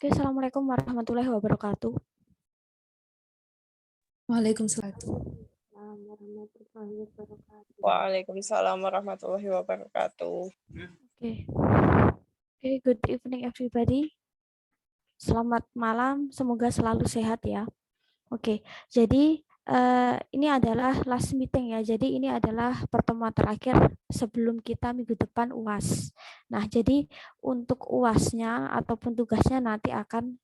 Oke, Assalamualaikum warahmatullahi wabarakatuh. Waalaikumsalam. Waalaikumsalam warahmatullahi wabarakatuh. Oke, good evening everybody. Selamat malam, semoga selalu sehat ya. Oke, jadi ini adalah last meeting ya. Jadi ini adalah pertemuan terakhir sebelum kita minggu depan UAS. Nah, jadi untuk UASnya ataupun tugasnya nanti akan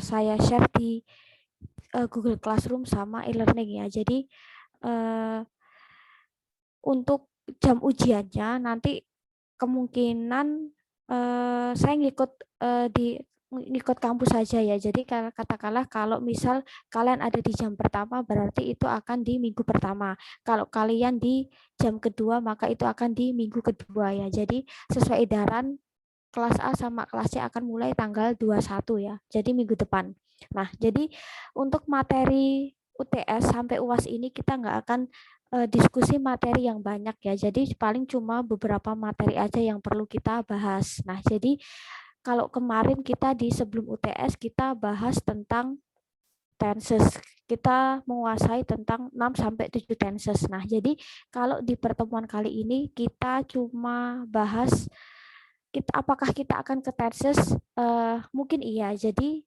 saya share di Google Classroom sama e-learning ya. Jadi untuk jam ujiannya nanti kemungkinan saya ngikut kampus saja ya. Jadi katakanlah kalau misal kalian ada di jam pertama berarti itu akan di minggu pertama. Kalau kalian di jam kedua maka itu akan di minggu kedua ya. Jadi sesuai edaran kelas A sama kelas C akan mulai tanggal 21 ya. Jadi minggu depan. Nah, jadi untuk materi UTS sampai UAS ini kita nggak akan diskusi materi yang banyak ya. Jadi paling cuma beberapa materi aja yang perlu kita bahas. Nah, jadi kalau kemarin kita di sebelum UTS kita bahas tentang tenses. Kita menguasai tentang 6 sampai 7 tenses. Nah, jadi kalau di pertemuan kali ini kita cuma bahas apakah kita akan ke tenses? Mungkin iya. Jadi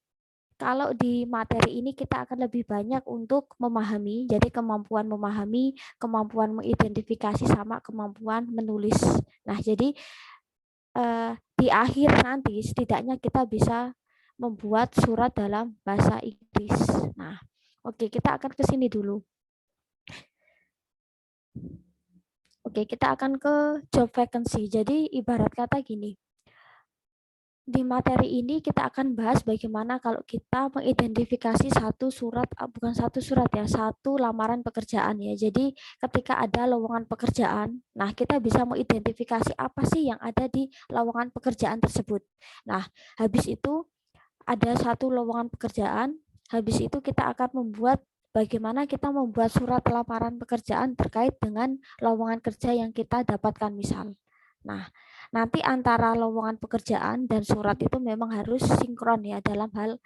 kalau di materi ini kita akan lebih banyak untuk memahami, jadi kemampuan memahami, kemampuan mengidentifikasi sama kemampuan menulis. Nah, jadi di akhir nanti setidaknya kita bisa membuat surat dalam bahasa Inggris. Nah, oke, kita akan ke sini dulu. Oke, kita akan ke job vacancy. Jadi ibarat kata gini. Di materi ini kita akan bahas bagaimana kalau kita mengidentifikasi satu lamaran pekerjaan ya. Jadi ketika ada lowongan pekerjaan, nah kita bisa mengidentifikasi apa sih yang ada di lowongan pekerjaan tersebut. Nah, habis itu ada satu lowongan pekerjaan, habis itu kita akan bagaimana kita membuat surat lamaran pekerjaan terkait dengan lowongan kerja yang kita dapatkan misal. Nah, nanti antara lowongan pekerjaan dan surat itu memang harus sinkron ya dalam hal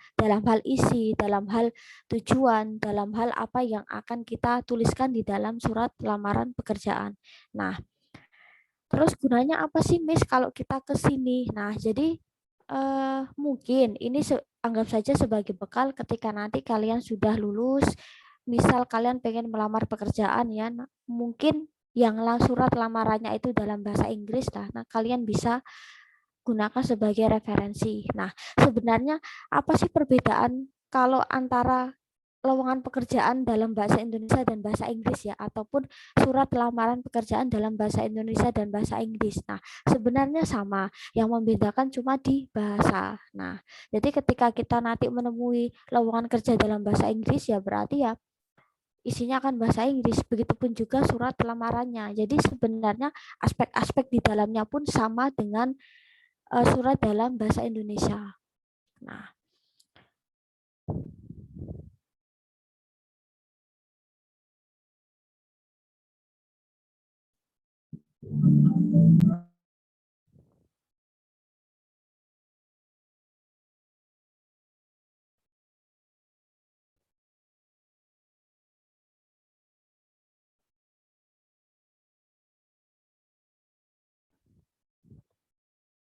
isi, dalam hal tujuan, dalam hal apa yang akan kita tuliskan di dalam surat lamaran pekerjaan. Nah, terus gunanya apa sih Miss kalau kita ke sini? Nah, jadi mungkin ini anggap saja sebagai bekal ketika nanti kalian sudah lulus, misal kalian pengen melamar pekerjaan ya, mungkin yang surat lamarannya itu dalam bahasa Inggris lah. Nah, kalian bisa gunakan sebagai referensi. Nah, sebenarnya apa sih perbedaan kalau antara lowongan pekerjaan dalam bahasa Indonesia dan bahasa Inggris ya, ataupun surat lamaran pekerjaan dalam bahasa Indonesia dan bahasa Inggris. Nah, sebenarnya sama, yang membedakan cuma di bahasa. Nah, jadi ketika kita nanti menemui lowongan kerja dalam bahasa Inggris ya berarti ya isinya akan bahasa Inggris, begitupun juga surat lamarannya. Jadi sebenarnya aspek-aspek di dalamnya pun sama dengan surat dalam bahasa Indonesia.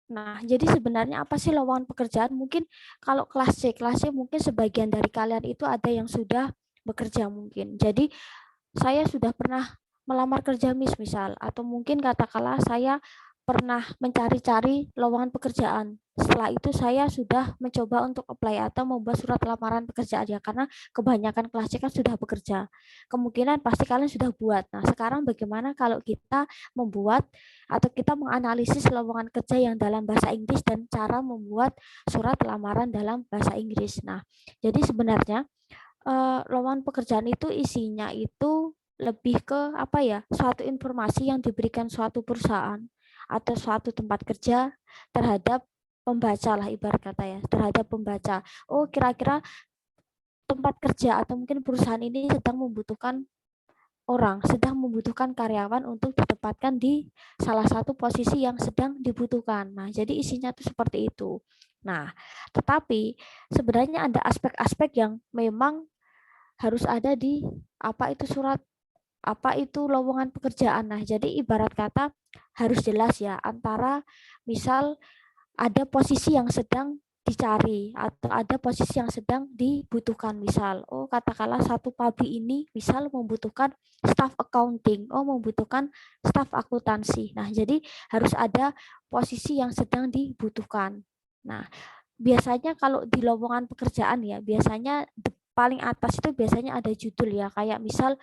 Nah, jadi sebenarnya apa sih lowongan pekerjaan? Mungkin kalau kelas C mungkin sebagian dari kalian itu ada yang sudah bekerja mungkin. Jadi saya sudah pernah melamar kerja misal, atau mungkin katakanlah saya pernah mencari-cari lowongan pekerjaan. Setelah itu saya sudah mencoba untuk apply atau membuat surat lamaran pekerjaan ya, karena kebanyakan kelas C kan sudah bekerja. Kemungkinan pasti kalian sudah buat. Nah, sekarang bagaimana kalau kita membuat atau kita menganalisis lowongan kerja yang dalam bahasa Inggris dan cara membuat surat lamaran dalam bahasa Inggris. Nah, jadi sebenarnya lowongan pekerjaan itu isinya itu lebih ke apa ya, suatu informasi yang diberikan suatu perusahaan atau suatu tempat kerja terhadap pembaca lah ibarat kata ya, terhadap pembaca. Oh, kira-kira tempat kerja atau mungkin perusahaan ini sedang membutuhkan karyawan untuk ditempatkan di salah satu posisi yang sedang dibutuhkan. Nah, jadi isinya tuh seperti itu. Nah, tetapi sebenarnya ada aspek-aspek yang memang harus ada di apa itu surat, apa itu lowongan pekerjaan. Nah, jadi ibarat kata harus jelas ya antara misal ada posisi yang sedang dicari atau ada posisi yang sedang dibutuhkan. Misal, oh katakanlah satu pabrik ini misal membutuhkan staff accounting, oh membutuhkan staff akuntansi. Nah, jadi harus ada posisi yang sedang dibutuhkan. Nah, biasanya kalau di lowongan pekerjaan ya, biasanya paling atas itu biasanya ada judul ya, kayak misal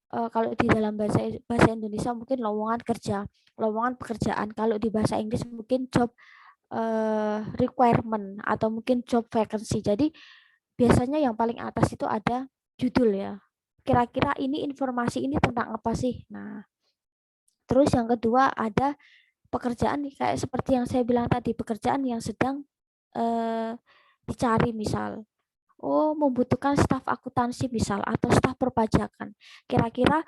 kalau di dalam bahasa Indonesia mungkin lowongan kerja, lowongan pekerjaan. Kalau di bahasa Inggris mungkin job requirement atau mungkin job vacancy. Jadi biasanya yang paling atas itu ada judul ya. Kira-kira ini informasi ini tentang apa sih? Nah, terus yang kedua ada pekerjaan kayak seperti yang saya bilang tadi, pekerjaan yang sedang dicari misal. Oh, membutuhkan staf akuntansi misal atau staf perpajakan. Kira-kira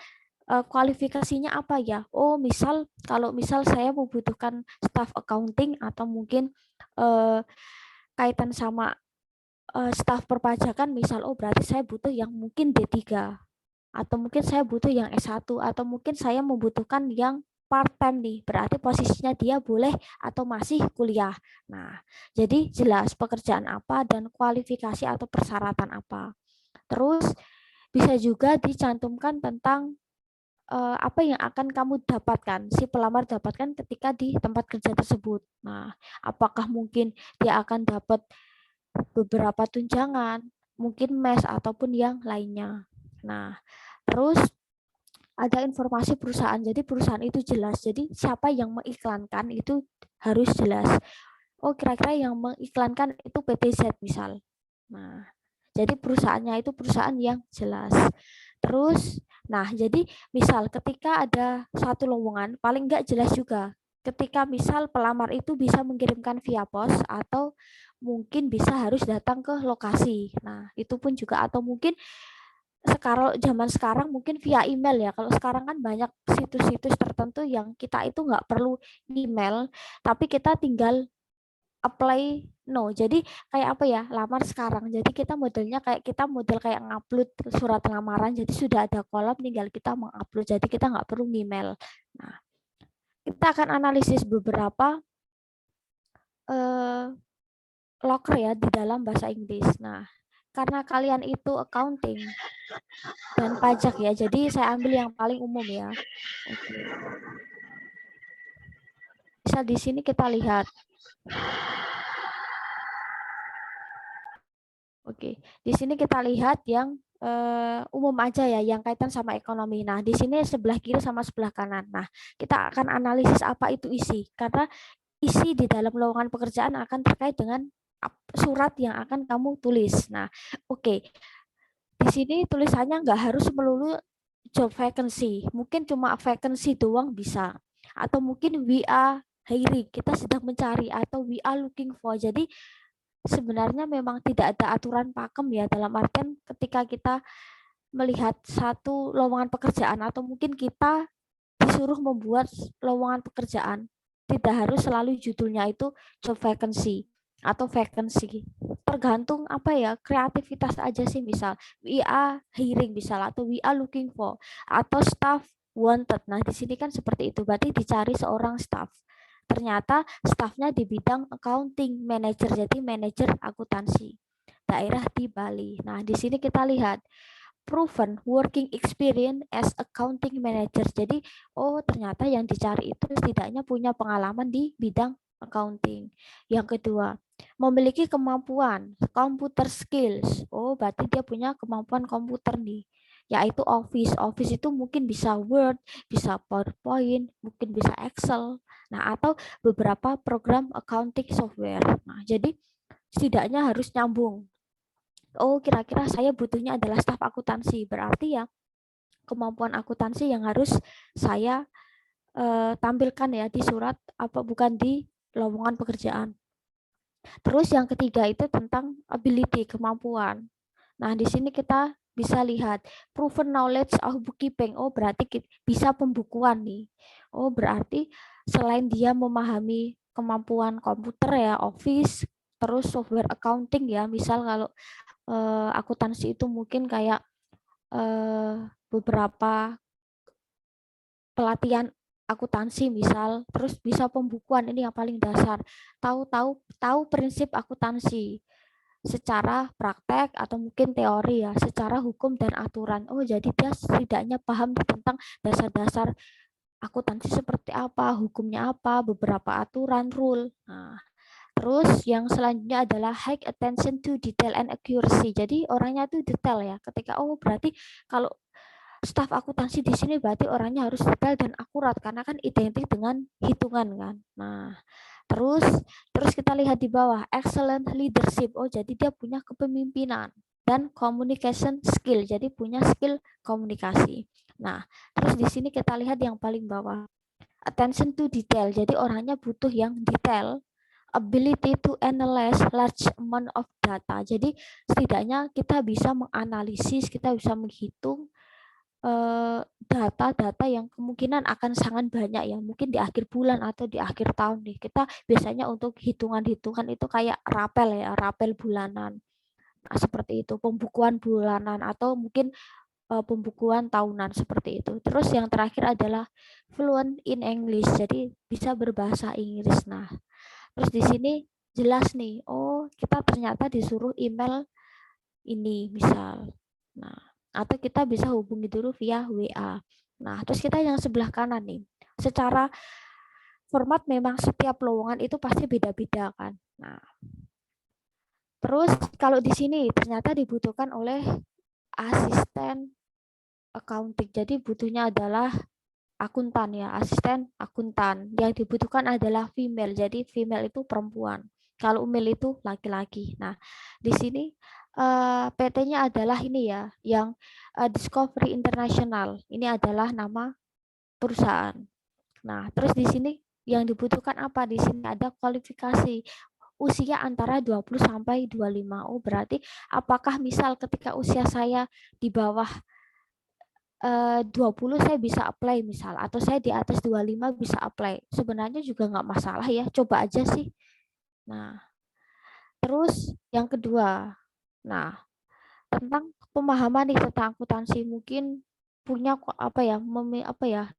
kualifikasinya apa ya? Oh, misal kalau misal saya membutuhkan staf accounting atau mungkin kaitan sama staf perpajakan misal, oh berarti saya butuh yang mungkin D3 atau mungkin saya butuh yang S1 atau mungkin saya membutuhkan yang part time nih, berarti posisinya dia boleh atau masih kuliah. Nah, jadi jelas pekerjaan apa dan kualifikasi atau persyaratan apa. Terus bisa juga dicantumkan tentang apa yang akan kamu dapatkan, si pelamar dapatkan ketika di tempat kerja tersebut. Nah, apakah mungkin dia akan dapat beberapa tunjangan, mungkin mes ataupun yang lainnya. Nah, terus ada informasi perusahaan. Jadi perusahaan itu jelas. Jadi siapa yang mengiklankan itu harus jelas. Oh, kira-kira yang mengiklankan itu PT Z misal. Nah, jadi perusahaannya itu perusahaan yang jelas. Terus, nah jadi misal ketika ada satu lowongan, paling enggak jelas juga. Ketika misal pelamar itu bisa mengirimkan via pos atau mungkin bisa harus datang ke lokasi. Nah, itu pun juga atau mungkin zaman sekarang mungkin via email ya. Kalau sekarang kan banyak situs-situs tertentu yang kita itu nggak perlu email, tapi kita tinggal apply no. Jadi kayak apa ya, lamar sekarang. Jadi kita modelnya kayak kita model kayak ngupload surat lamaran. Jadi sudah ada kolom, tinggal kita mengupload. Jadi kita nggak perlu email. Nah, kita akan analisis beberapa loker ya di dalam bahasa Inggris. Nah, karena kalian itu accounting dan pajak ya, jadi saya ambil yang paling umum ya. Oke. Bisa di sini kita lihat. Oke, di sini kita lihat yang umum aja ya, yang kaitan sama ekonomi. Nah, di sini sebelah kiri sama sebelah kanan. Nah, kita akan analisis apa itu isi, karena isi di dalam lowongan pekerjaan akan terkait dengan surat yang akan kamu tulis. Nah, oke. Di sini tulisannya nggak harus melulu job vacancy, mungkin cuma vacancy doang bisa. Atau mungkin we are hiring, kita sedang mencari, atau we are looking for. Jadi sebenarnya memang tidak ada aturan pakem ya, dalam artian ketika kita melihat satu lowongan pekerjaan atau mungkin kita disuruh membuat lowongan pekerjaan, tidak harus selalu judulnya itu job vacancy atau vacancy. Tergantung apa ya, kreativitas aja sih, misal we are hiring misal atau we are looking for atau staff wanted. Nah, di sini kan seperti itu, berarti dicari seorang staff. Ternyata staffnya di bidang accounting manager, jadi manajer akuntansi daerah di Bali. Nah, di sini kita lihat proven working experience as accounting manager. Jadi, oh ternyata yang dicari itu setidaknya punya pengalaman di bidang accounting. Yang kedua, memiliki kemampuan computer skills. Oh, berarti dia punya kemampuan komputer nih, yaitu Office. Office itu mungkin bisa Word, bisa PowerPoint, mungkin bisa Excel. Nah, atau beberapa program accounting software. Nah, jadi setidaknya harus nyambung. Oh, kira-kira saya butuhnya adalah staf akuntansi. Berarti ya kemampuan akuntansi yang harus saya tampilkan ya di surat, apa bukan di lowongan pekerjaan. Terus yang ketiga itu tentang ability, kemampuan. Nah, di sini kita bisa lihat proven knowledge of bookkeeping. Oh, berarti bisa pembukuan nih. Oh, berarti selain dia memahami kemampuan komputer ya, Office, terus software accounting ya, misal kalau akuntansi itu mungkin kayak beberapa pelatihan akuntansi misal, terus bisa pembukuan, ini yang paling dasar. Tahu prinsip akuntansi secara praktek atau mungkin teori ya, secara hukum dan aturan. Oh, jadi dia setidaknya paham tentang dasar-dasar akuntansi seperti apa, hukumnya apa, beberapa aturan, rule. Nah, terus yang selanjutnya adalah high attention to detail and accuracy. Jadi orangnya itu detail ya. Ketika berarti kalau staf akuntansi di sini berarti orangnya harus detail dan akurat karena kan identik dengan hitungan kan. Nah, terus kita lihat di bawah excellent leadership. Oh, jadi dia punya kepemimpinan dan communication skill. Jadi punya skill komunikasi. Nah, terus di sini kita lihat yang paling bawah. Attention to detail. Jadi orangnya butuh yang detail. Ability to analyze large amount of data. Jadi setidaknya kita bisa menganalisis, kita bisa menghitung data-data yang kemungkinan akan sangat banyak ya, mungkin di akhir bulan atau di akhir tahun nih. Kita biasanya untuk hitungan-hitungan itu kayak rapel ya, rapel bulanan. Nah, seperti itu, pembukuan bulanan atau mungkin pembukuan tahunan seperti itu. Terus yang terakhir adalah fluent in English, jadi bisa berbahasa Inggris. Nah, terus di sini jelas nih, oh kita ternyata disuruh email ini misal. Nah, atau kita bisa hubungi dulu via WA. Nah, terus kita yang sebelah kanan nih. Secara format memang setiap lowongan itu pasti beda-beda kan. Nah, terus kalau di sini ternyata dibutuhkan oleh asisten accounting. Jadi butuhnya adalah akuntan ya, asisten akuntan. Yang dibutuhkan adalah female. Jadi female itu perempuan. Kalau male itu laki-laki. Nah, di sini PT-nya adalah ini ya, yang Discovery International. Ini adalah nama perusahaan. Nah, terus di sini yang dibutuhkan apa? Di sini ada kualifikasi usia antara 20 sampai 25. Oh, berarti apakah misal ketika usia saya di bawah 20 saya bisa apply misal, atau saya di atas 25 bisa apply. Sebenarnya juga nggak masalah ya, coba aja sih. Nah, terus yang kedua, nah tentang pemahaman nih tentang akuntansi mungkin punya apa ya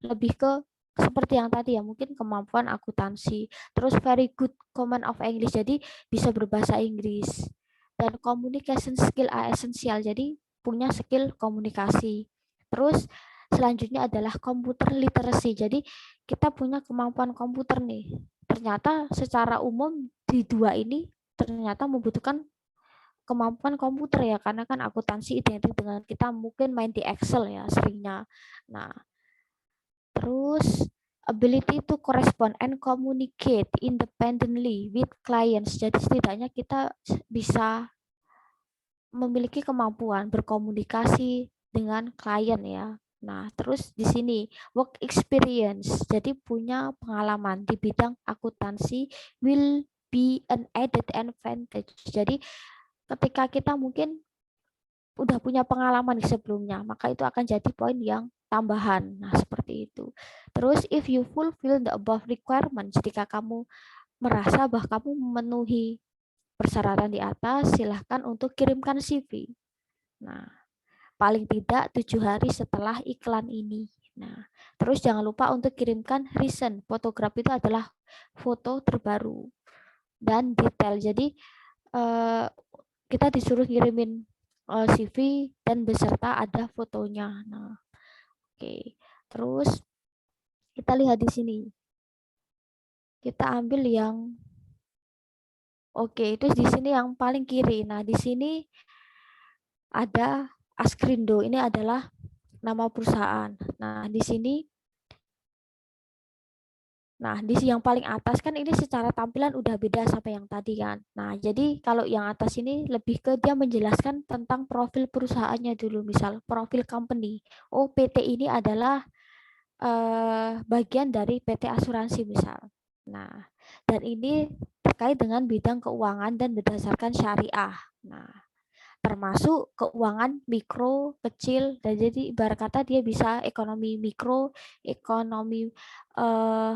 lebih ke seperti yang tadi ya, mungkin kemampuan akuntansi, terus very good command of English, jadi bisa berbahasa Inggris, dan communication skill are essential, jadi punya skill komunikasi. Terus selanjutnya adalah computer literacy, jadi kita punya kemampuan komputer nih. Ternyata secara umum di dua ini ternyata membutuhkan kemampuan komputer ya, karena kan akuntansi identik dengan kita mungkin main di Excel ya seringnya. Nah, terus ability to correspond and communicate independently with clients. Jadi setidaknya kita bisa memiliki kemampuan berkomunikasi dengan klien ya. Nah, terus di sini work experience. Jadi punya pengalaman di bidang akuntansi will be an added advantage. Jadi ketika kita mungkin udah punya pengalaman di sebelumnya, maka itu akan jadi poin yang tambahan. Nah, seperti itu. Terus if you fulfill the above requirements, jika kamu merasa bahwa kamu memenuhi persyaratan di atas, silahkan untuk kirimkan CV. Nah, paling tidak 7 hari setelah iklan ini. Nah, terus jangan lupa untuk kirimkan recent. Fotografi itu adalah foto terbaru dan detail. Jadi kita disuruh ngirimin CV dan beserta ada fotonya. Nah, oke. Terus kita lihat di sini. Kita ambil yang oke, itu di sini yang paling kiri. Nah, di sini ada Askrindo. Ini adalah nama perusahaan. Nah, di sini di yang paling atas kan ini secara tampilan udah beda sama yang tadi kan. Nah, jadi kalau yang atas ini lebih ke dia menjelaskan tentang profil perusahaannya dulu, misal profil company. Oh, PT ini adalah bagian dari PT asuransi misal. Nah, dan ini terkait dengan bidang keuangan dan berdasarkan syariah. Nah, termasuk keuangan mikro, kecil, dan jadi ibarat kata dia bisa ekonomi mikro, ekonomi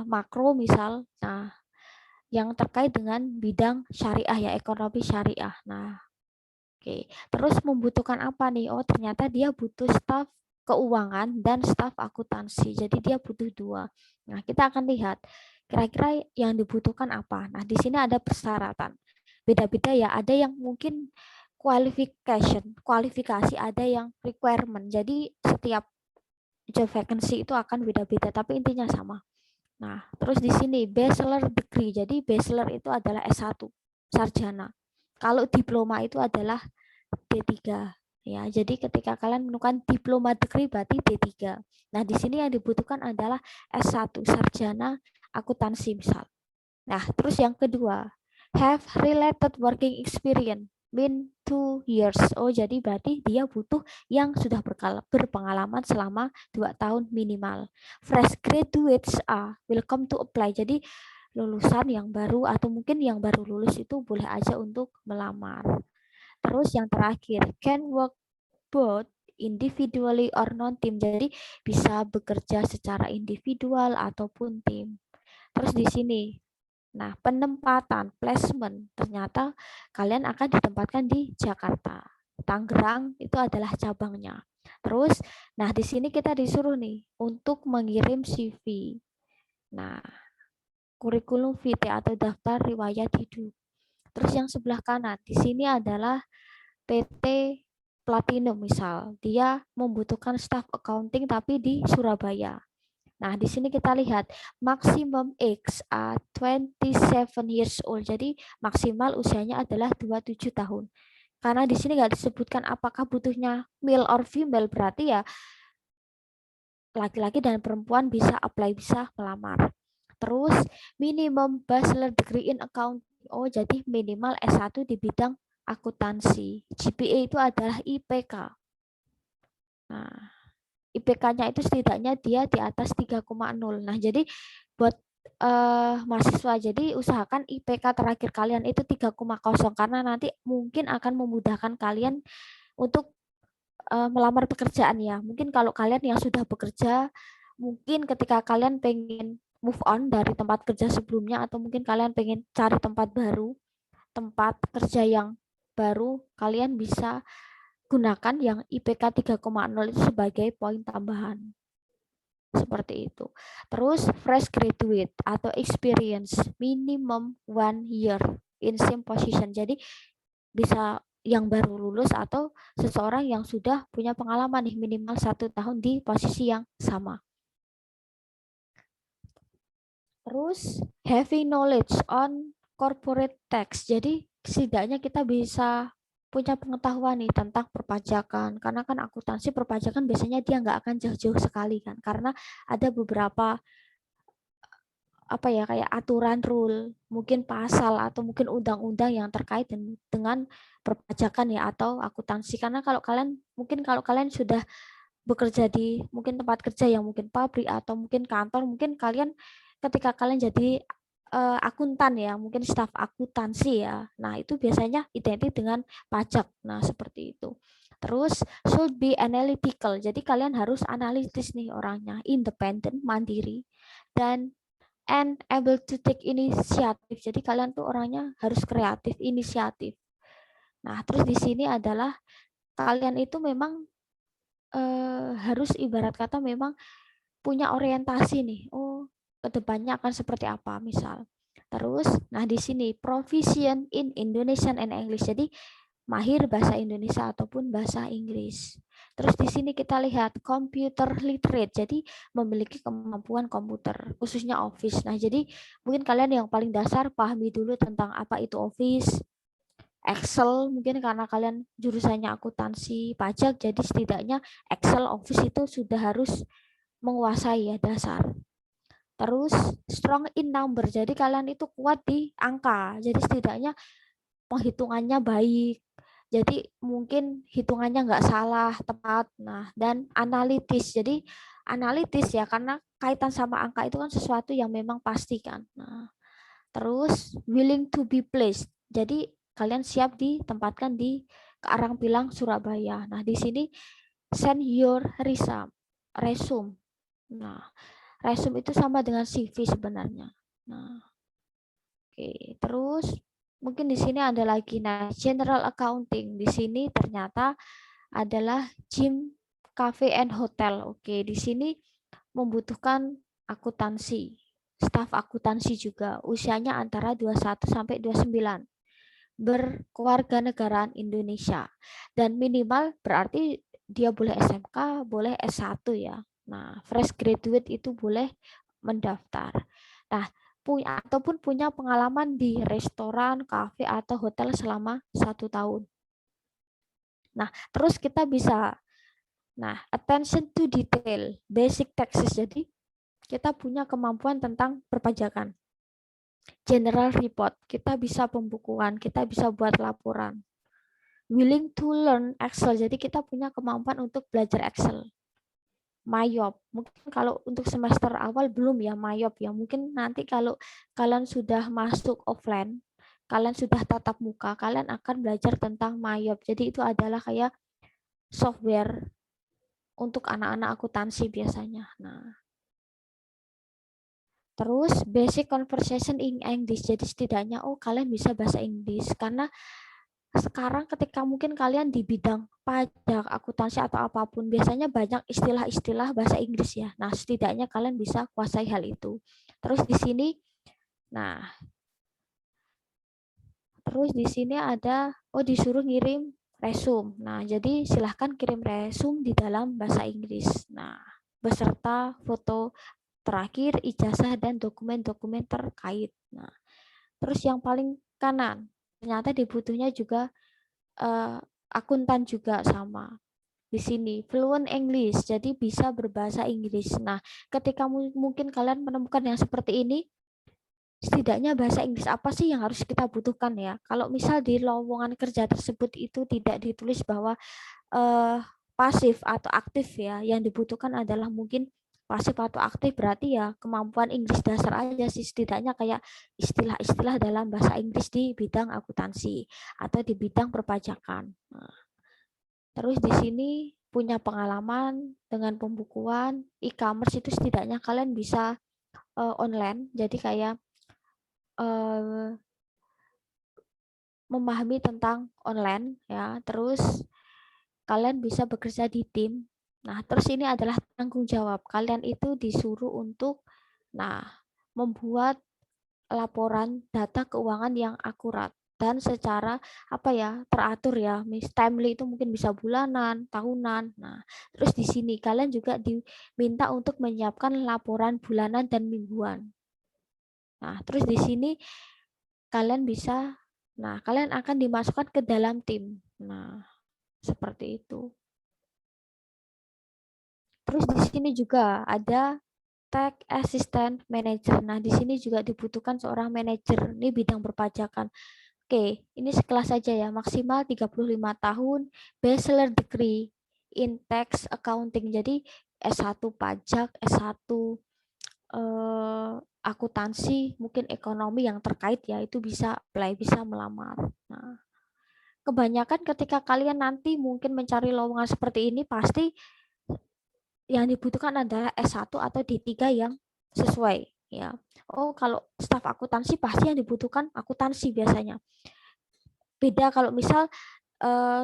makro misal. Nah, yang terkait dengan bidang syariah ya, ekonomi syariah. Nah, oke. Terus membutuhkan apa nih? Oh, ternyata dia butuh staf keuangan dan staf akuntansi. Jadi dia butuh 2. Nah, kita akan lihat kira-kira yang dibutuhkan apa. Nah, di sini ada persyaratan. Beda-beda ya, ada yang mungkin kualifikasi, ada yang requirement. Jadi setiap job vacancy itu akan beda-beda, tapi intinya sama. Nah, terus di sini bachelor degree. Jadi bachelor itu adalah S1, sarjana. Kalau diploma itu adalah D3. Ya, jadi ketika kalian menemukan diploma degree berarti D3. Nah, di sini yang dibutuhkan adalah S1, sarjana akuntansi misal. Nah, terus yang kedua, have related working experience min 2 years. Oh, jadi berarti dia butuh yang sudah berpengalaman selama 2 tahun minimal. Fresh graduates are welcome to apply. Jadi lulusan yang baru atau mungkin yang baru lulus itu boleh aja untuk melamar. Terus yang terakhir, can work both individually or non-team. Jadi bisa bekerja secara individual ataupun tim. Terus di sini, nah, penempatan, placement, ternyata kalian akan ditempatkan di Jakarta. Tangerang itu adalah cabangnya. Terus, nah di sini kita disuruh nih untuk mengirim CV. Nah, kurikulum vitae atau daftar riwayat hidup. Terus yang sebelah kanan, di sini adalah PT Platinum misal. Dia membutuhkan staff accounting tapi di Surabaya. Nah, di sini kita lihat maximum age 27 years old. Jadi maksimal usianya adalah 27 tahun. Karena di sini nggak disebutkan apakah butuhnya male or female, berarti ya laki-laki dan perempuan bisa apply, bisa melamar. Terus minimum bachelor degree in accounting. Oh, jadi minimal S1 di bidang akuntansi. GPA itu adalah IPK. Nah, IPK-nya itu setidaknya dia di atas 3,0. Nah, jadi buat mahasiswa, jadi usahakan IPK terakhir kalian itu 3,0 karena nanti mungkin akan memudahkan kalian untuk melamar pekerjaan ya. Mungkin kalau kalian yang sudah bekerja, mungkin ketika kalian pengen move on dari tempat kerja sebelumnya atau mungkin kalian pengen cari tempat baru, tempat kerja yang baru, kalian bisa gunakan yang IPK 3,0 itu sebagai poin tambahan. Seperti itu. Terus fresh graduate atau experience minimum 1 year in same position. Jadi bisa yang baru lulus atau seseorang yang sudah punya pengalaman nih minimal 1 tahun di posisi yang sama. Terus having knowledge on corporate tax. Jadi setidaknya kita bisa punya pengetahuan nih tentang perpajakan. Karena kan akuntansi perpajakan biasanya dia nggak akan jauh-jauh sekali kan. Karena ada beberapa apa ya kayak aturan rule, mungkin pasal atau mungkin undang-undang yang terkait dengan perpajakan ya atau akuntansi. Karena kalau kalian sudah bekerja di mungkin tempat kerja yang mungkin pabrik atau mungkin kantor, mungkin kalian ketika kalian jadi akuntan ya, mungkin staf akuntansi ya. Nah, itu biasanya identik dengan pajak. Nah, seperti itu. Terus should be analytical. Jadi kalian harus analitis nih orangnya, independent, mandiri dan and able to take initiative. Jadi kalian tuh orangnya harus kreatif, inisiatif. Nah, terus di sini adalah kalian itu memang harus ibarat kata memang punya orientasi nih. Oh, kedepannya akan seperti apa misal. Terus, nah di sini proficient in Indonesian and English. Jadi mahir bahasa Indonesia ataupun bahasa Inggris. Terus di sini kita lihat computer literate. Jadi memiliki kemampuan komputer, khususnya Office. Nah, jadi mungkin kalian yang paling dasar pahami dulu tentang apa itu Office, Excel, mungkin karena kalian jurusannya akuntansi pajak, jadi setidaknya Excel, Office itu sudah harus menguasai ya dasar. Terus strong in number, jadi kalian itu kuat di angka, jadi setidaknya penghitungannya baik, jadi mungkin hitungannya nggak salah, tepat. Nah, dan analitis, jadi analitis ya karena kaitan sama angka itu kan sesuatu yang memang pasti kan. Nah, terus willing to be placed, jadi kalian siap ditempatkan di Karangpilang, Surabaya. Nah, di sini send your resume. Nah, resume itu sama dengan CV sebenarnya. Nah, Oke, terus mungkin di sini ada lagi. Nah, general accounting di sini ternyata adalah gym, cafe and hotel. Oke, di sini membutuhkan akuntansi, staf akuntansi juga. Usianya antara 21 sampai 29. Berkewarganegaraan Indonesia. Dan minimal berarti dia boleh SMK, boleh S1 ya. Nah, fresh graduate itu boleh mendaftar. Nah, punya pengalaman di restoran, kafe, atau hotel selama 1 tahun. Nah, terus kita bisa, attention to detail, basic taxes. Jadi, kita punya kemampuan tentang perpajakan. General report, kita bisa pembukuan, kita bisa buat laporan. Willing to learn Excel, jadi kita punya kemampuan untuk belajar Excel. Mayop, mungkin kalau untuk semester awal belum ya Mayop ya, mungkin nanti kalau kalian sudah masuk offline, kalian sudah tatap muka, kalian akan belajar tentang Mayop. Jadi itu adalah kayak software untuk anak-anak akuntansi biasanya. Nah, terus basic conversation in English, jadi setidaknya kalian bisa bahasa Inggris, karena sekarang ketika mungkin kalian di bidang pajak, akuntansi atau apapun, biasanya banyak istilah-istilah bahasa Inggris ya. Nah, setidaknya kalian bisa kuasai hal itu. Terus di sini, terus di sini ada, disuruh ngirim resume. Nah, jadi silahkan kirim resume di dalam bahasa Inggris. Nah, beserta foto terakhir, ijazah, dan dokumen-dokumen terkait. Nah, terus yang paling kanan, ternyata dibutuhnya juga akuntan juga sama. Di sini fluent English, jadi bisa berbahasa Inggris. Nah, ketika mungkin kalian menemukan yang seperti ini, setidaknya bahasa Inggris apa sih yang harus kita butuhkan ya? Kalau misal di lowongan kerja tersebut itu tidak ditulis bahwa pasif atau aktif ya, yang dibutuhkan adalah mungkin pasif atau aktif, berarti ya kemampuan Inggris dasar aja sih, setidaknya kayak istilah-istilah dalam bahasa Inggris di bidang akuntansi atau di bidang perpajakan. Nah, terus di sini punya pengalaman dengan pembukuan e-commerce, itu setidaknya kalian bisa online, jadi kayak memahami tentang online ya. Terus kalian bisa bekerja di tim. Nah, terus ini adalah tanggung jawab. Kalian itu disuruh untuk membuat laporan data keuangan yang akurat dan secara teratur ya. Timely itu mungkin bisa bulanan, tahunan. Nah, terus di sini kalian juga diminta untuk menyiapkan laporan bulanan dan mingguan. Nah, terus di sini kalian bisa, kalian akan dimasukkan ke dalam tim. Nah, seperti itu. Terus di sini juga ada Tech Assistant Manager. Nah, di sini juga dibutuhkan seorang manajer. Ini bidang perpajakan. Oke, ini sekelas saja ya. Maksimal 35 tahun, bachelor degree in tax accounting. Jadi S1 pajak, S1 akuntansi, mungkin ekonomi yang terkait ya, itu bisa apply, bisa melamar. Nah, kebanyakan ketika kalian nanti mungkin mencari lowongan seperti ini, pasti yang dibutuhkan adalah S1 atau D3 yang sesuai ya. Kalau staf akuntansi pasti yang dibutuhkan akuntansi biasanya. Beda kalau misal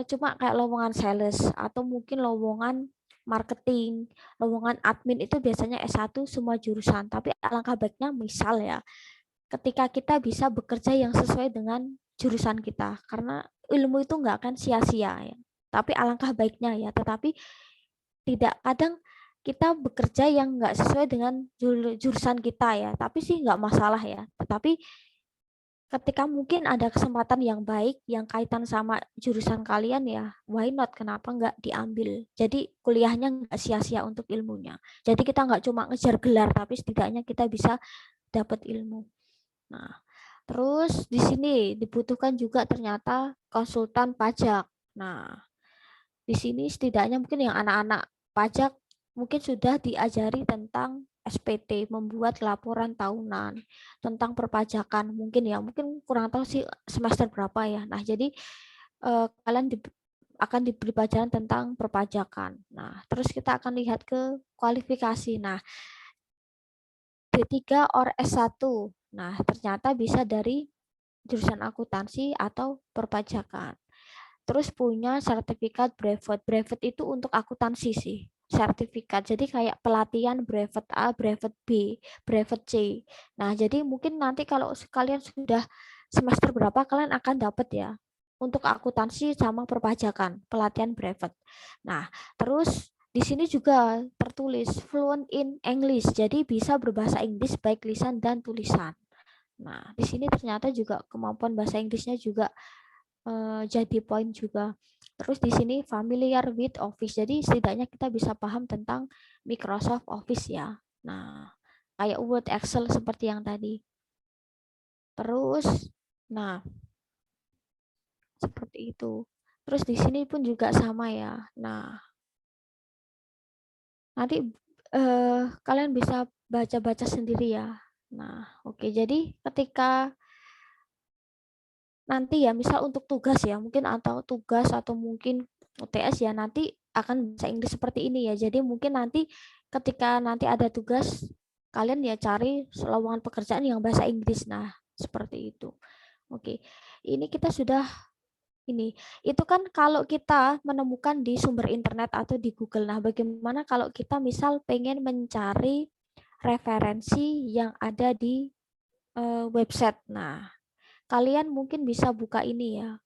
cuma kayak lowongan sales atau mungkin lowongan marketing, lowongan admin, itu biasanya S1 semua jurusan. Tapi alangkah baiknya misal ya, ketika kita bisa bekerja yang sesuai dengan jurusan kita, karena ilmu itu nggak akan sia-sia ya. Tapi alangkah baiknya ya, tetapi tidak, kadang kita bekerja yang nggak sesuai dengan jurusan kita ya, tapi sih nggak masalah ya. Tetapi ketika mungkin ada kesempatan yang baik yang kaitan sama jurusan kalian ya, why not, kenapa nggak diambil. Jadi kuliahnya nggak sia-sia untuk ilmunya. Jadi kita nggak cuma ngejar gelar, tapi setidaknya kita bisa dapat ilmu. Nah, terus di sini dibutuhkan juga ternyata konsultan pajak. Nah, di sini setidaknya mungkin yang anak-anak pajak mungkin sudah diajari tentang SPT, membuat laporan tahunan tentang perpajakan, mungkin kurang tahu sih semester berapa ya. Nah, jadi kalian akan diberi pelajaran tentang perpajakan. Nah, terus kita akan lihat ke kualifikasi. Nah, D3 or S1. Nah, ternyata bisa dari jurusan akuntansi atau perpajakan. Terus punya sertifikat brevet. Brevet itu untuk akuntansi sih, sertifikat. Jadi kayak pelatihan brevet A, brevet B, brevet C. Nah, jadi mungkin nanti kalau kalian sudah semester berapa kalian akan dapat ya untuk akuntansi sama perpajakan, pelatihan brevet. Nah, terus di sini juga tertulis fluent in English. Jadi bisa berbahasa Inggris baik lisan dan tulisan. Nah, di sini ternyata juga kemampuan bahasa Inggrisnya juga jadi poin juga. Terus di sini familiar with Office. Jadi setidaknya kita bisa paham tentang Microsoft Office ya. Nah, kayak Word, Excel seperti yang tadi. Terus, nah, seperti itu. Terus di sini pun juga sama ya. Nah, nanti kalian bisa baca-baca sendiri ya. Nah, oke. Jadi ketika nanti ya misal untuk tugas ya mungkin atau tugas atau mungkin UTS ya nanti akan bahasa Inggris seperti ini ya. Jadi mungkin nanti ketika nanti ada tugas kalian ya cari lowongan pekerjaan yang bahasa Inggris. Nah, seperti itu. Oke. Ini kita sudah ini. Itu kan kalau kita menemukan di sumber internet atau di Google. Nah, bagaimana kalau kita misal pengen mencari referensi yang ada di website. Nah, kalian mungkin bisa buka ini ya.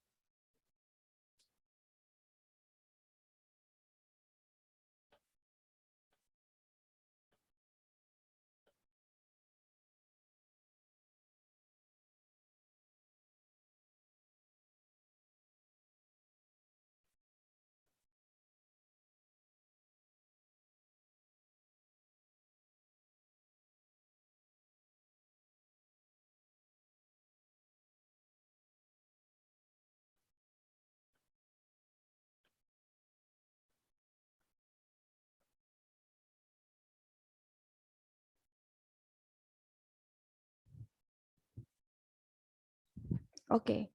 Oke.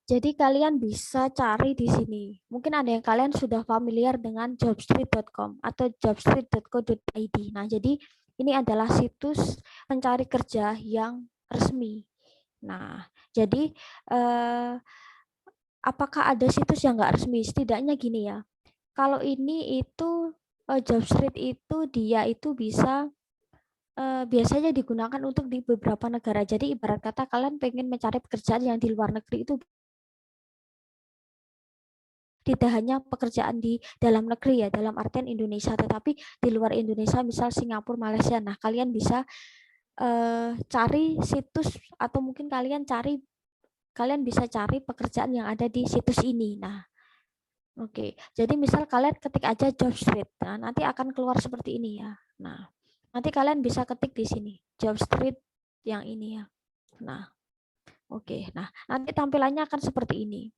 Jadi kalian bisa cari di sini. Mungkin ada yang kalian sudah familiar dengan jobstreet.com atau jobstreet.co.id. Nah, jadi ini adalah situs pencari kerja yang resmi. Nah, jadi apakah ada situs yang nggak resmi? Setidaknya gini ya. Kalau ini itu Jobstreet itu dia itu bisa biasanya digunakan untuk di beberapa negara. Jadi ibarat kata kalian pengen mencari pekerjaan yang di luar negeri itu tidak hanya pekerjaan di dalam negeri ya, dalam artian Indonesia, tetapi di luar Indonesia, misal Singapura, Malaysia. Nah, kalian bisa cari situs atau mungkin kalian bisa cari pekerjaan yang ada di situs ini. Nah, oke. Jadi misal kalian ketik aja Jobstreet. Nah, nanti akan keluar seperti ini ya. Nah, nanti kalian bisa ketik di sini Jobstreet yang ini ya. Nah, oke. Nah, nanti tampilannya akan seperti ini.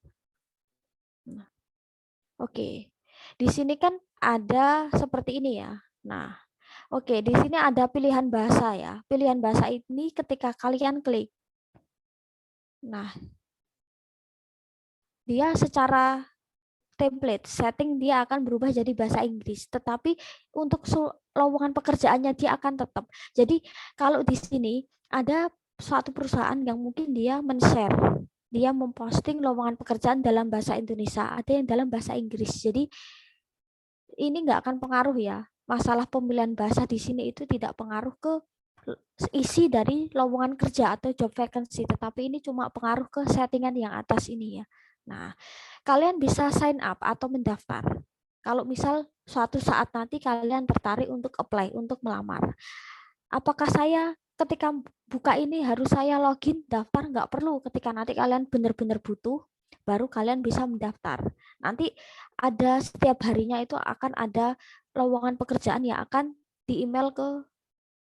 Nah, oke. Di sini kan ada seperti ini ya. Nah, oke, di sini ada pilihan bahasa ya. Pilihan bahasa ini ketika kalian klik. Nah, dia secara template setting dia akan berubah jadi bahasa Inggris, tetapi untuk lowongan pekerjaannya dia akan tetap. Jadi kalau di sini ada suatu perusahaan yang mungkin dia men-share, dia memposting lowongan pekerjaan dalam bahasa Indonesia, ada yang dalam bahasa Inggris. Jadi ini nggak akan pengaruh ya. Masalah pemilihan bahasa di sini itu tidak pengaruh ke isi dari lowongan kerja atau job vacancy, tetapi ini cuma pengaruh ke settingan yang atas ini ya. Nah, kalian bisa sign up atau mendaftar. Kalau misal suatu saat nanti kalian tertarik untuk apply, untuk melamar. Apakah saya ketika buka ini harus saya login, daftar? Nggak perlu. Ketika nanti kalian benar-benar butuh, baru kalian bisa mendaftar. Nanti ada setiap harinya itu akan ada lowongan pekerjaan yang akan di email ke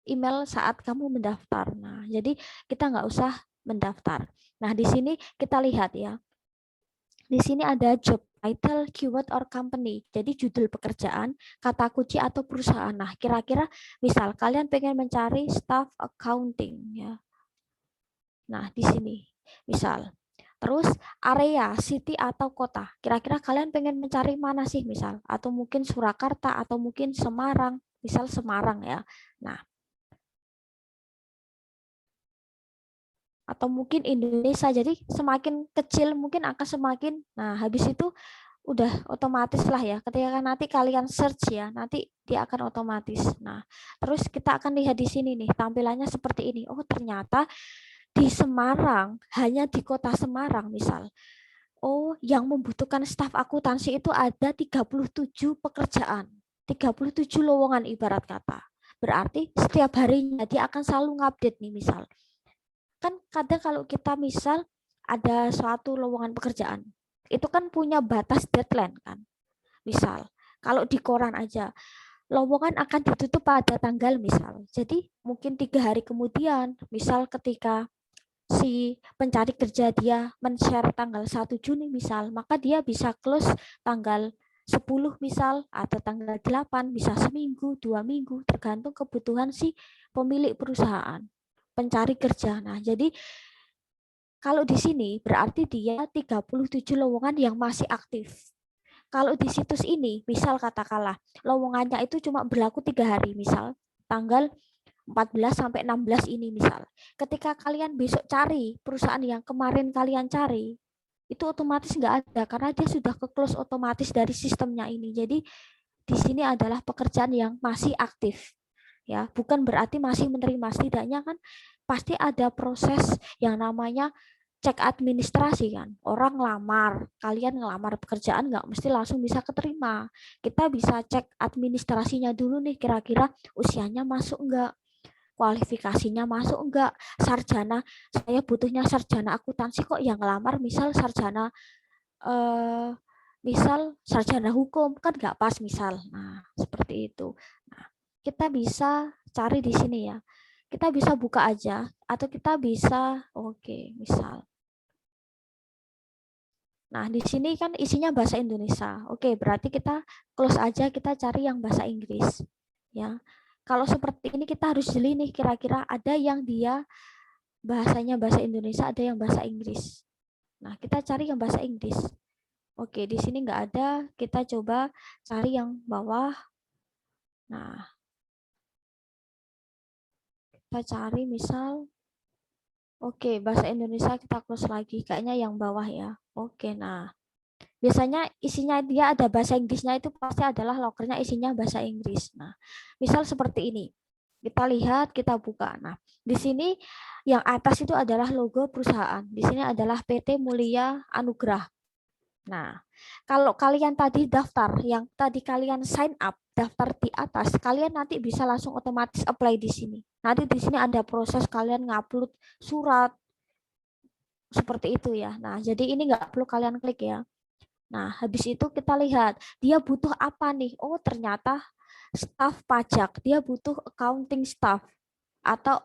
email saat kamu mendaftar. Nah, jadi kita nggak usah mendaftar. Nah, di sini kita lihat ya. Di sini ada job title, keyword, or company. Jadi judul pekerjaan, kata kunci atau perusahaan. Nah, kira-kira misal kalian pengen mencari staff accounting ya. Nah, di sini misal. Terus area, city atau kota. Kira-kira kalian pengen mencari mana sih misal? Atau mungkin Surakarta atau mungkin Semarang. Misal Semarang ya. Nah, atau mungkin Indonesia. Jadi semakin kecil mungkin akan semakin, nah habis itu udah otomatis lah ya, ketika nanti kalian search ya, nanti dia akan otomatis. Nah, terus kita akan lihat di sini nih, tampilannya seperti ini. Oh, ternyata di Semarang, hanya di kota Semarang misal, oh yang membutuhkan staf akuntansi itu ada 37 pekerjaan, 37 lowongan ibarat kata. Berarti setiap harinya dia akan selalu ngupdate nih misal. Kan kadang kalau kita misal ada suatu lowongan pekerjaan, itu kan punya batas deadline kan. Misal, kalau di koran aja, lowongan akan ditutup pada tanggal misal. Jadi mungkin 3 hari kemudian, misal ketika si pencari kerja dia men-share tanggal 1 Juni misal, maka dia bisa close tanggal 10 misal, atau tanggal 8, bisa seminggu, 2 minggu, tergantung kebutuhan si pemilik perusahaan, pencari kerja. Nah, jadi kalau di sini berarti dia 37 lowongan yang masih aktif. Kalau di situs ini, misal katakanlah lowongannya itu cuma berlaku 3 hari, misal tanggal 14 sampai 16 ini misal. Ketika kalian besok cari perusahaan yang kemarin kalian cari, itu otomatis nggak ada karena dia sudah ke close otomatis dari sistemnya ini. Jadi di sini adalah pekerjaan yang masih aktif. Ya, bukan berarti masih menerima, setidaknya kan pasti ada proses yang namanya cek administrasi kan. Orang ngelamar, kalian ngelamar pekerjaan nggak mesti langsung bisa keterima. Kita bisa cek administrasinya dulu nih, kira-kira usianya masuk nggak, kualifikasinya masuk enggak, sarjana, saya butuhnya sarjana akuntansi kok yang ngelamar misal sarjana misal sarjana hukum, kan nggak pas misal. Nah, seperti itu. Nah, kita bisa cari di sini ya. Kita bisa buka aja atau kita bisa misal. Nah, di sini kan isinya bahasa Indonesia. Berarti kita close aja, kita cari yang bahasa Inggris. Ya. Kalau seperti ini kita harus jeli nih, kira-kira ada yang dia bahasanya bahasa Indonesia, ada yang bahasa Inggris. Nah, kita cari yang bahasa Inggris. Di sini nggak ada, kita coba cari yang bawah. Nah, kita cari misal, bahasa Indonesia kita close lagi, kayaknya yang bawah ya. Nah, biasanya isinya dia ada bahasa Inggrisnya, itu pasti adalah lokernya isinya bahasa Inggris. Nah, misal seperti ini. Kita lihat, kita buka. Nah, di sini yang atas itu adalah logo perusahaan. Di sini adalah PT Mulia Anugrah. Nah, kalau kalian tadi daftar, yang tadi kalian sign up, daftar di atas, kalian nanti bisa langsung otomatis apply di sini. Nanti di sini ada proses kalian ngupload surat, seperti itu ya. Nah, jadi ini nggak perlu kalian klik ya. Nah, habis itu kita lihat, dia butuh apa nih? Oh, ternyata staf pajak, dia butuh accounting staff atau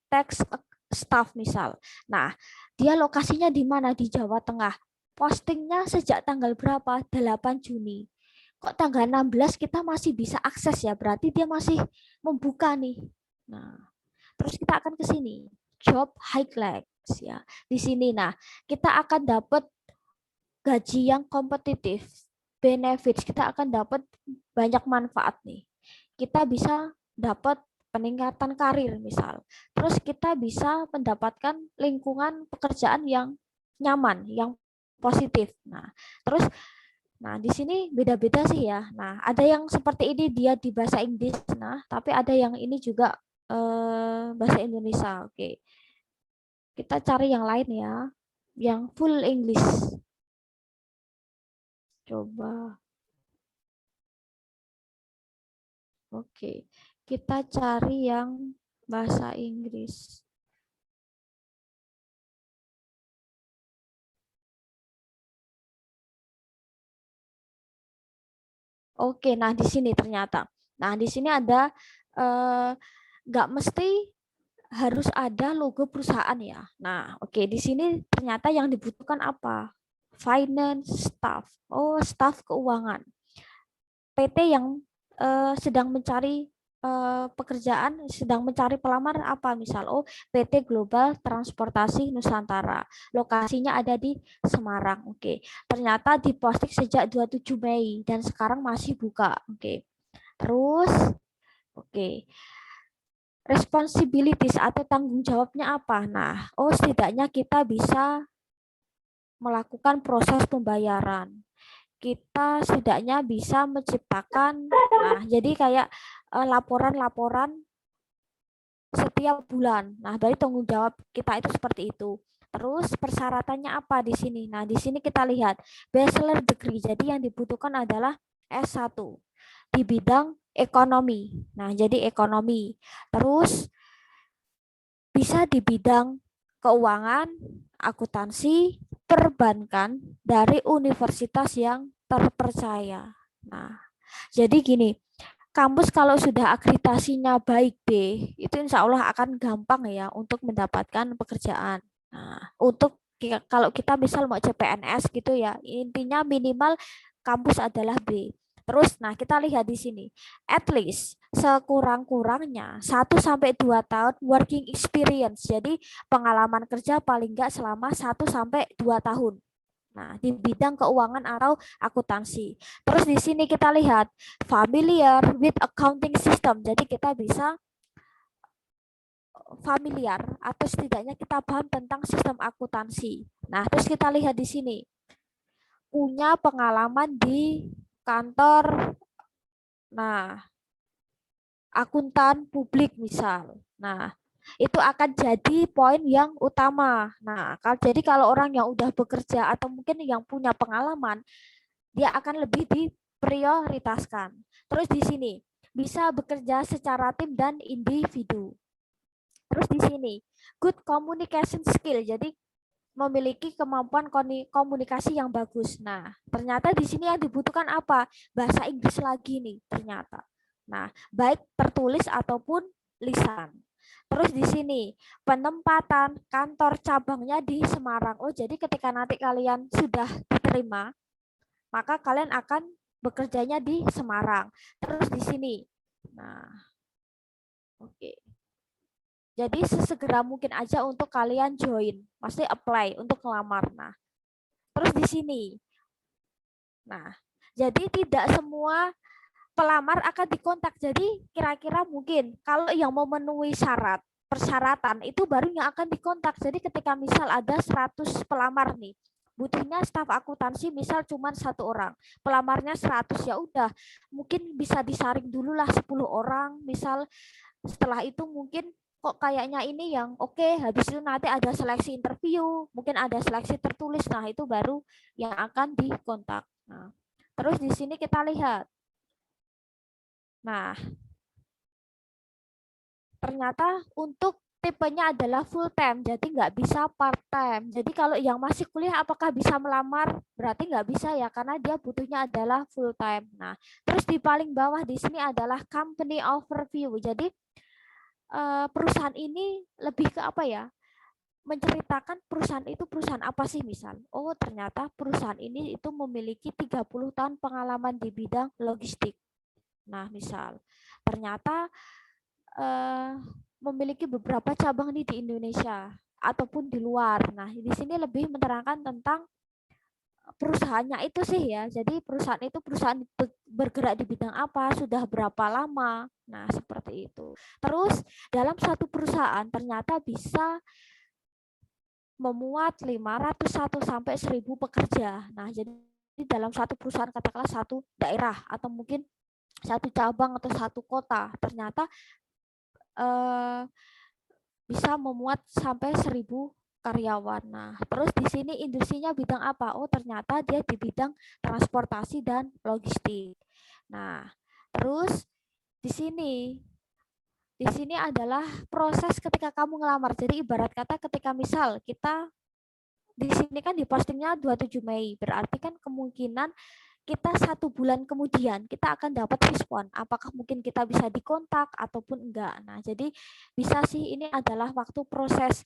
tax staff misal. Nah, dia lokasinya di mana? Di Jawa Tengah. Postingnya sejak tanggal berapa? 8 Juni. Kok tanggal 16 kita masih bisa akses ya? Berarti dia masih membuka nih. Nah, terus kita akan ke sini. Job highlights ya. Di sini nah, kita akan dapat gaji yang kompetitif, benefits, kita akan dapat banyak manfaat nih. Kita bisa dapat peningkatan karir misal. Terus kita bisa mendapatkan lingkungan pekerjaan yang nyaman, yang positif. Nah, terus di sini beda-beda sih ya. Nah, ada yang seperti ini dia di bahasa Inggris, tapi ada yang ini juga bahasa Indonesia. Kita cari yang lain ya, yang full English. Coba. Kita cari yang bahasa Inggris. Nah di sini ternyata. Nah di sini ada nggak mesti harus ada logo perusahaan ya. Nah di sini ternyata yang dibutuhkan apa? Finance staff. Oh, staff keuangan. PT yang sedang mencari pekerjaan, sedang mencari pelamar apa misal, PT Global Transportasi Nusantara, lokasinya ada di Semarang. Ternyata diposting sejak 27 Mei dan sekarang masih buka. Terus responsibilities atau tanggung jawabnya apa? Nah, setidaknya kita bisa melakukan proses pembayaran. Kita setidaknya bisa menciptakan, nah jadi kayak laporan-laporan setiap bulan. Nah, dari tanggung jawab kita itu seperti itu. Terus persyaratannya apa di sini? Nah, di sini kita lihat bachelor degree. Jadi yang dibutuhkan adalah S1 di bidang ekonomi. Nah, jadi ekonomi. Terus bisa di bidang keuangan, akuntansi, perbankan dari universitas yang terpercaya. Nah, jadi gini, kampus kalau sudah akreditasinya baik B, itu insya Allah akan gampang ya untuk mendapatkan pekerjaan. Nah, untuk kalau kita misal mau CPNS gitu ya, intinya minimal kampus adalah B. Terus, nah kita lihat di sini, at least sekurang-kurangnya 1 sampai 2 tahun working experience. Jadi pengalaman kerja paling enggak selama 1 sampai 2 tahun. Nah, di bidang keuangan atau akuntansi. Terus di sini kita lihat familiar with accounting system. Jadi kita bisa familiar atau setidaknya kita paham tentang sistem akuntansi. Nah, terus kita lihat di sini punya pengalaman di kantor, nah, akuntan publik misal. Nah, itu akan jadi poin yang utama. Nah, jadi kalau orang yang udah bekerja atau mungkin yang punya pengalaman, dia akan lebih diprioritaskan. Terus di sini bisa bekerja secara tim dan individu. Terus di sini good communication skill. Jadi memiliki kemampuan komunikasi yang bagus. Nah, ternyata di sini yang dibutuhkan apa? Bahasa Inggris lagi nih ternyata. Nah, baik tertulis ataupun lisan. Terus di sini penempatan kantor cabangnya di Semarang. Oh, jadi ketika nanti kalian sudah diterima, maka kalian akan bekerjanya di Semarang. Terus di sini. Nah, oke. Jadi sesegera mungkin aja untuk kalian join, pasti apply untuk ngelamar. Nah, terus di sini. Nah, jadi tidak semua pelamar akan dikontak. Jadi kira-kira mungkin kalau yang memenuhi syarat, persyaratan itu baru yang akan dikontak. Jadi ketika misal ada 100 pelamar nih, butuhnya staf akuntansi misal cuma 1 orang, pelamarnya 100, ya udah mungkin bisa disaring dulu lah 10 orang misal. Setelah itu mungkin kok kayaknya ini yang oke, habis itu nanti ada seleksi interview, mungkin ada seleksi tertulis, nah itu baru yang akan dikontak. Nah, terus di sini kita lihat, nah ternyata untuk tipenya adalah full time, jadi nggak bisa part time. Jadi kalau yang masih kuliah apakah bisa melamar? Berarti nggak bisa ya, karena dia butuhnya adalah full time. Nah, terus di paling bawah di sini adalah company overview. Jadi perusahaan ini lebih ke apa ya? Menceritakan perusahaan itu perusahaan apa sih misal. Oh, ternyata perusahaan ini itu memiliki 30 tahun pengalaman di bidang logistik. Nah, misal ternyata memiliki beberapa cabang nih di Indonesia ataupun di luar. Nah, di sini lebih menerangkan tentang perusahaannya itu sih ya. Jadi perusahaan itu perusahaan bergerak di bidang apa, sudah berapa lama. Nah, seperti itu. Terus dalam satu perusahaan ternyata bisa memuat 501 sampai 1000 pekerja. Nah, jadi dalam satu perusahaan katakanlah satu daerah atau mungkin satu cabang atau satu kota, ternyata bisa memuat sampai 1000 karyawan. Nah, terus di sini industrinya bidang apa? Oh, ternyata dia di bidang transportasi dan logistik. Nah, terus di sini adalah proses ketika kamu ngelamar. Jadi ibarat kata ketika misal kita di sini kan dipostingnya 27 Mei, berarti kan kemungkinan kita 1 bulan kemudian kita akan dapat respon. Apakah mungkin kita bisa dikontak ataupun enggak. Nah, jadi bisa sih ini adalah waktu proses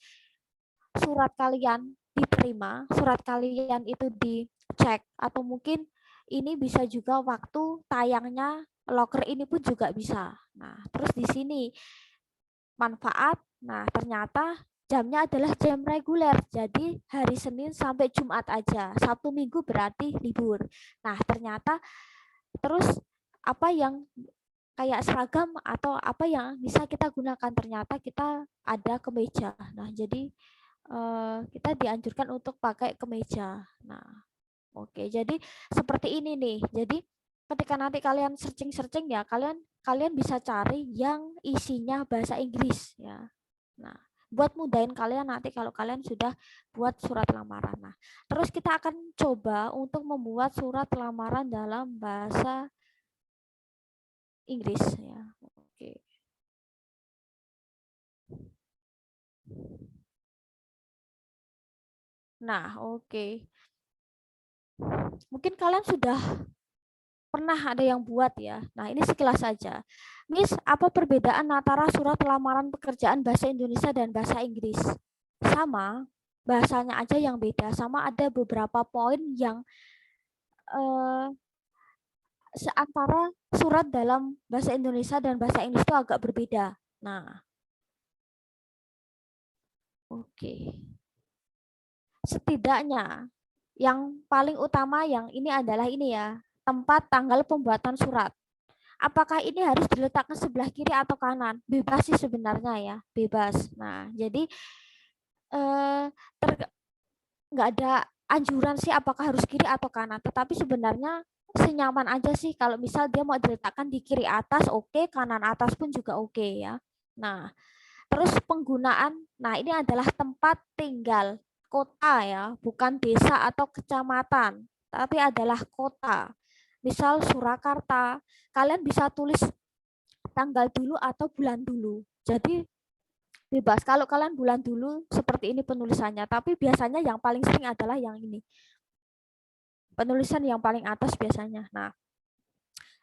surat kalian diterima, surat kalian itu dicek, atau mungkin ini bisa juga waktu tayangnya loker ini pun juga bisa. Nah, terus di sini manfaat, nah ternyata jamnya adalah jam reguler, jadi hari Senin sampai Jumat aja, Sabtu Minggu berarti libur. Nah ternyata terus apa yang kayak seragam atau apa yang bisa kita gunakan, ternyata kita ada kemeja. Nah, jadi kita dianjurkan untuk pakai kemeja. Nah, oke. Jadi seperti ini nih. Jadi ketika nanti kalian searching-searching ya, kalian bisa cari yang isinya bahasa Inggris ya. Nah, buat mudahin kalian nanti kalau kalian sudah buat surat lamaran. Nah, terus kita akan coba untuk membuat surat lamaran dalam bahasa Inggris ya. Oke. Nah, oke. Mungkin kalian sudah pernah ada yang buat ya. Nah, ini sekilas saja. Miss, apa perbedaan antara surat lamaran pekerjaan bahasa Indonesia dan bahasa Inggris? Sama, bahasanya aja yang beda. Sama ada beberapa poin yang seantara surat dalam bahasa Indonesia dan bahasa Inggris itu agak berbeda. Nah, oke. Setidaknya yang paling utama yang ini adalah ini ya, tempat tanggal pembuatan surat. Apakah ini harus diletakkan sebelah kiri atau kanan? Bebas sih sebenarnya ya, bebas. Nah, jadi eh, nggak ada anjuran sih apakah harus kiri atau kanan. Tetapi sebenarnya senyaman aja sih kalau misal dia mau diletakkan di kiri atas, oke, kanan atas pun juga oke ya. Nah, terus penggunaan, nah ini adalah tempat tinggal kota ya, bukan desa atau kecamatan, tapi adalah kota. Misal Surakarta, kalian bisa tulis tanggal dulu atau bulan dulu. Jadi bebas. Kalau kalian bulan dulu seperti ini penulisannya, tapi biasanya yang paling sering adalah yang ini. Penulisan yang paling atas biasanya. Nah,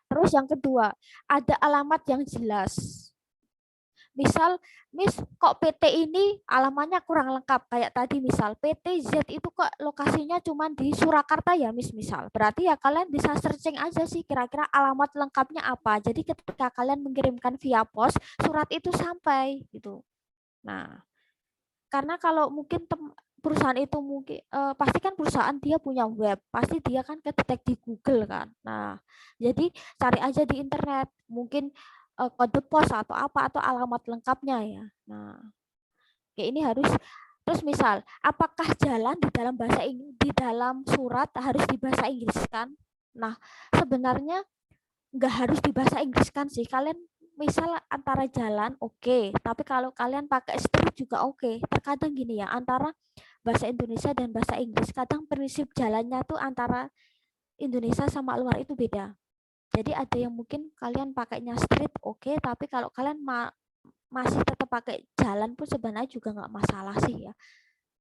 terus yang kedua, ada alamat yang jelas. Misal, Miss, kok PT ini alamatnya kurang lengkap kayak tadi misal PT Z itu kok lokasinya cuma di Surakarta ya, Miss, misal. Berarti ya kalian bisa searching aja sih kira-kira alamat lengkapnya apa. Jadi ketika kalian mengirimkan via pos, surat itu sampai gitu. Nah, karena kalau mungkin perusahaan itu mungkin pasti kan perusahaan dia punya web, pasti dia kan kedetek di Google kan. Nah, jadi cari aja di internet, mungkin kode pos atau apa atau alamat lengkapnya ya. Nah, kayak ini harus. Terus misal, apakah jalan di dalam bahasa di dalam surat harus di bahasa Inggris kan? Nah, sebenarnya nggak harus di bahasa Inggris kan sih. Kalian misal antara jalan oke, tapi kalau kalian pakai street juga oke. Terkadang gini ya, antara bahasa Indonesia dan bahasa Inggris, kadang prinsip jalannya tuh antara Indonesia sama luar itu beda. Jadi ada yang mungkin kalian pakainya street oke, tapi kalau kalian masih tetap pakai jalan pun sebenarnya juga nggak masalah sih ya.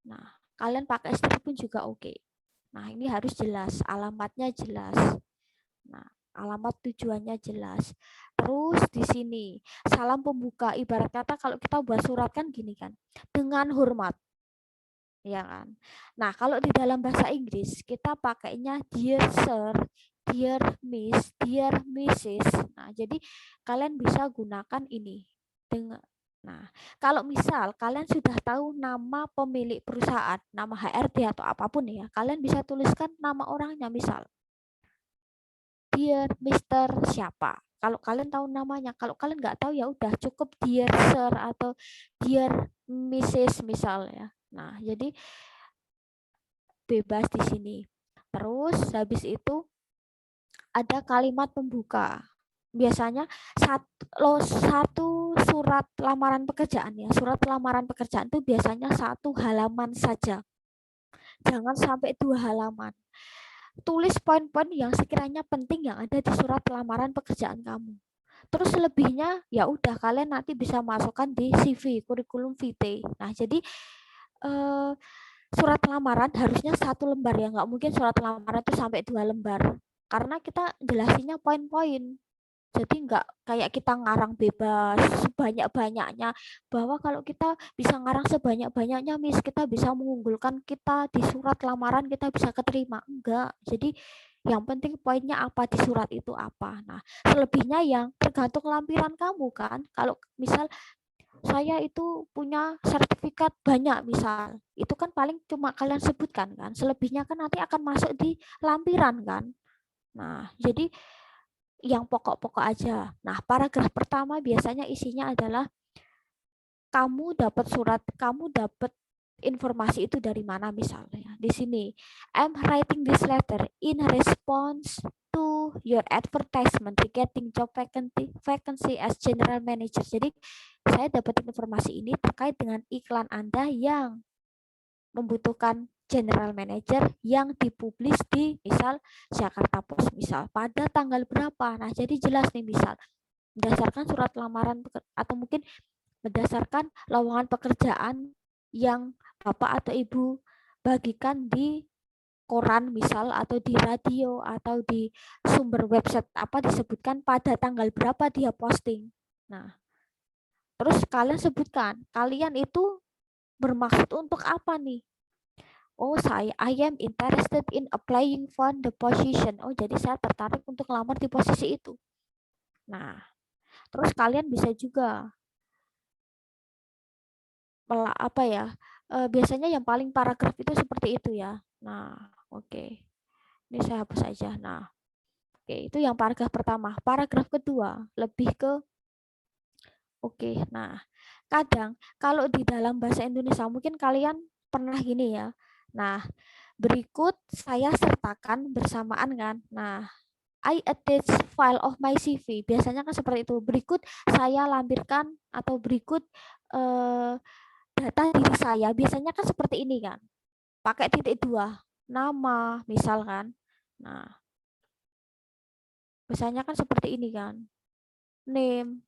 Nah, kalian pakai street pun juga oke. Nah, ini harus jelas, alamatnya jelas. Nah, alamat tujuannya jelas. Terus di sini salam pembuka, ibarat kata kalau kita buat surat kan gini kan, dengan hormat, ya kan. Nah, kalau di dalam bahasa Inggris kita pakainya dear sir, dear miss, dear mrs. Nah, jadi kalian bisa gunakan ini dengan. Nah, kalau misal kalian sudah tahu nama pemilik perusahaan, nama HRD atau apapun ya, kalian bisa tuliskan nama orangnya, misal Dear Mister siapa. Kalau kalian tahu namanya, kalau kalian nggak tahu ya udah cukup Dear Sir atau Dear Mrs. misalnya. Nah, jadi bebas di sini. Terus habis itu ada kalimat pembuka. Biasanya satu surat lamaran pekerjaan ya. Surat lamaran pekerjaan itu biasanya satu halaman saja. Jangan sampai 2 halaman. Tulis poin-poin yang sekiranya penting yang ada di surat lamaran pekerjaan kamu. Terus selebihnya ya udah kalian nanti bisa masukkan di CV, kurikulum vitae. Nah, jadi surat lamaran harusnya 1 lembar ya, nggak mungkin surat lamaran itu sampai 2 lembar. Karena kita jelasinnya poin-poin. Jadi nggak kayak kita ngarang bebas sebanyak-banyaknya, bahwa kalau kita bisa ngarang sebanyak-banyaknya, Miss, kita bisa mengunggulkan kita di surat lamaran, kita bisa keterima. Enggak. Jadi yang penting poinnya apa di surat itu apa. Nah, selebihnya yang tergantung lampiran kamu kan. Kalau misal saya itu punya sertifikat banyak misal, itu kan paling cuma kalian sebutkan kan. Selebihnya kan nanti akan masuk di lampiran kan. Nah, jadi yang pokok-pokok aja. Nah, paragraf pertama biasanya isinya adalah kamu dapat informasi itu dari mana misalnya. Di sini, I'm writing this letter in response to your advertisement regarding job vacancy as general manager. Jadi, saya dapat informasi ini terkait dengan iklan Anda yang membutuhkan general manager yang dipublis di misal Jakarta Post misal pada tanggal berapa. Nah, jadi jelas nih misal berdasarkan surat lamaran atau mungkin berdasarkan lowongan pekerjaan yang Bapak atau Ibu bagikan di koran misal atau di radio atau di sumber website apa disebutkan pada tanggal berapa dia posting. Nah, terus kalian sebutkan kalian itu bermaksud untuk apa nih? Oh, I am interested in applying for the position. Oh, jadi saya tertarik untuk melamar di posisi itu. Nah, terus kalian bisa juga apa ya? Biasanya yang paling paragraf itu seperti itu ya. Nah, oke. Ini saya hapus saja. Nah, oke, itu yang paragraf pertama. Paragraf kedua lebih ke nah, kadang kalau di dalam bahasa Indonesia mungkin kalian pernah gini ya. Nah, berikut saya sertakan bersamaan kan. Nah, I attach file of my CV. Biasanya kan seperti itu. Berikut saya lampirkan atau berikut data diri saya. Biasanya kan seperti ini kan. Pakai titik dua. Nama misalkan. Nah, biasanya kan seperti ini kan. Name,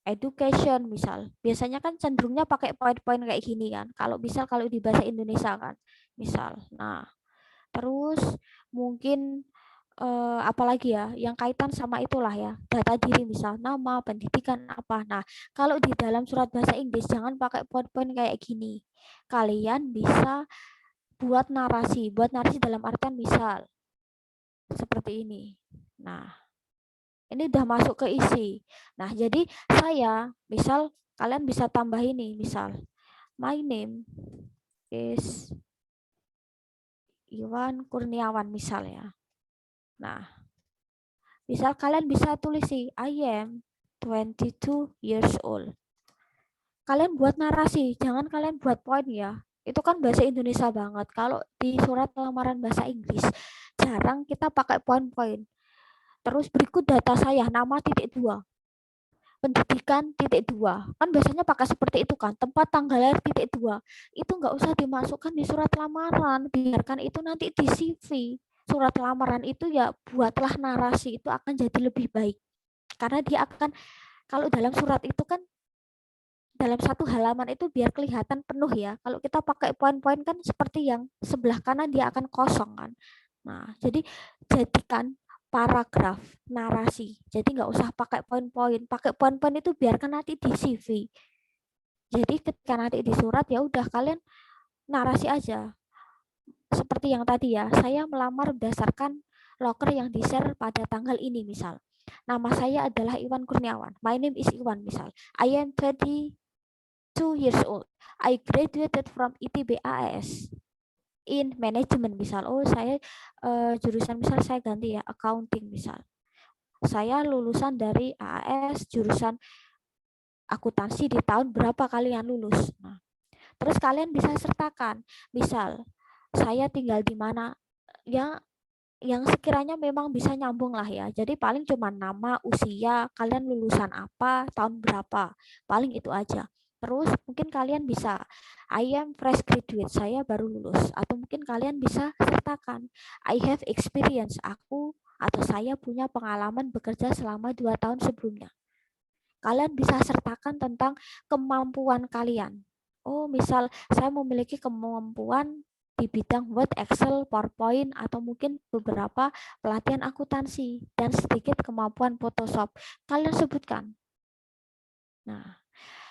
education misal. Biasanya kan cenderungnya pakai poin-poin kayak gini kan. Kalau di bahasa Indonesia kan. Misal. Nah, terus mungkin apalagi ya yang kaitan sama itulah ya data diri misal nama pendidikan apa. Nah, kalau di dalam surat bahasa Inggris jangan pakai poin-poin kayak gini, kalian bisa buat narasi dalam artian misal seperti ini. Nah, ini udah masuk ke isi. Nah, jadi saya misal kalian bisa tambah ini misal my name is Iwan Kurniawan misal ya. Nah, misal kalian bisa tulis sih, I am 22 years old. Kalian buat narasi, jangan kalian buat poin ya. Itu kan bahasa Indonesia banget. Kalau di surat lamaran bahasa Inggris, jarang kita pakai poin-poin. Terus berikut data saya, nama titik dua. Pendidikan titik dua. Kan biasanya pakai seperti itu kan, tempat tanggal lahir titik dua. Itu nggak usah dimasukkan di surat lamaran, biarkan itu nanti di CV. Surat lamaran itu ya buatlah narasi, itu akan jadi lebih baik. Karena dia akan, kalau dalam surat itu kan dalam satu halaman itu biar kelihatan penuh ya. Kalau kita pakai poin-poin kan seperti yang sebelah kanan dia akan kosong kan. Nah, jadi jadikan paragraf narasi. Jadi nggak usah pakai poin-poin. Pakai poin-poin itu biarkan nanti di CV. Jadi ketika nanti di surat ya udah kalian narasi aja. Seperti yang tadi ya, saya melamar berdasarkan loker yang di-share pada tanggal ini misal. Nama saya adalah Iwan Kurniawan. My name is Iwan misal. I am 22 years old. I graduated from ITB AS in management misal. Oh, saya jurusan misal saya ganti ya, accounting misal. Saya lulusan dari AS jurusan akuntansi di tahun berapa kalian lulus. Nah, terus kalian bisa sertakan, misal saya tinggal di mana ya yang sekiranya memang bisa nyambung lah ya. Jadi paling cuma nama, usia, kalian lulusan apa, tahun berapa. Paling itu aja. Terus mungkin kalian bisa I am fresh graduate, saya baru lulus. Atau mungkin kalian bisa sertakan I have experience, aku atau saya punya pengalaman bekerja selama 2 tahun sebelumnya. Kalian bisa sertakan tentang kemampuan kalian. Oh, misal saya memiliki kemampuan di bidang Word, Excel, PowerPoint, atau mungkin beberapa pelatihan akuntansi dan sedikit kemampuan Photoshop. Kalian sebutkan. Nah,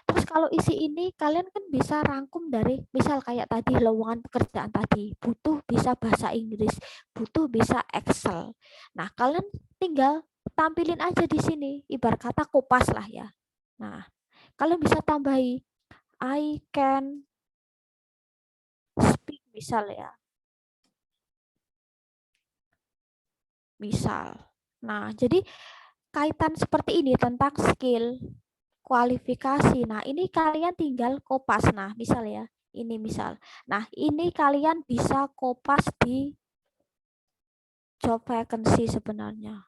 terus kalau isi ini kalian kan bisa rangkum dari misal kayak tadi lowongan pekerjaan tadi, butuh bisa bahasa Inggris, butuh bisa Excel. Nah, kalian tinggal tampilin aja di sini, ibarat kata kopas lah ya. Nah, kalian bisa tambahi I can speak misal ya. Misal. Nah, jadi kaitan seperti ini tentang skill, kualifikasi. Nah, ini kalian tinggal kopas. Nah, misal ya, ini misal. Nah, ini kalian bisa kopas di job vacancy sebenarnya.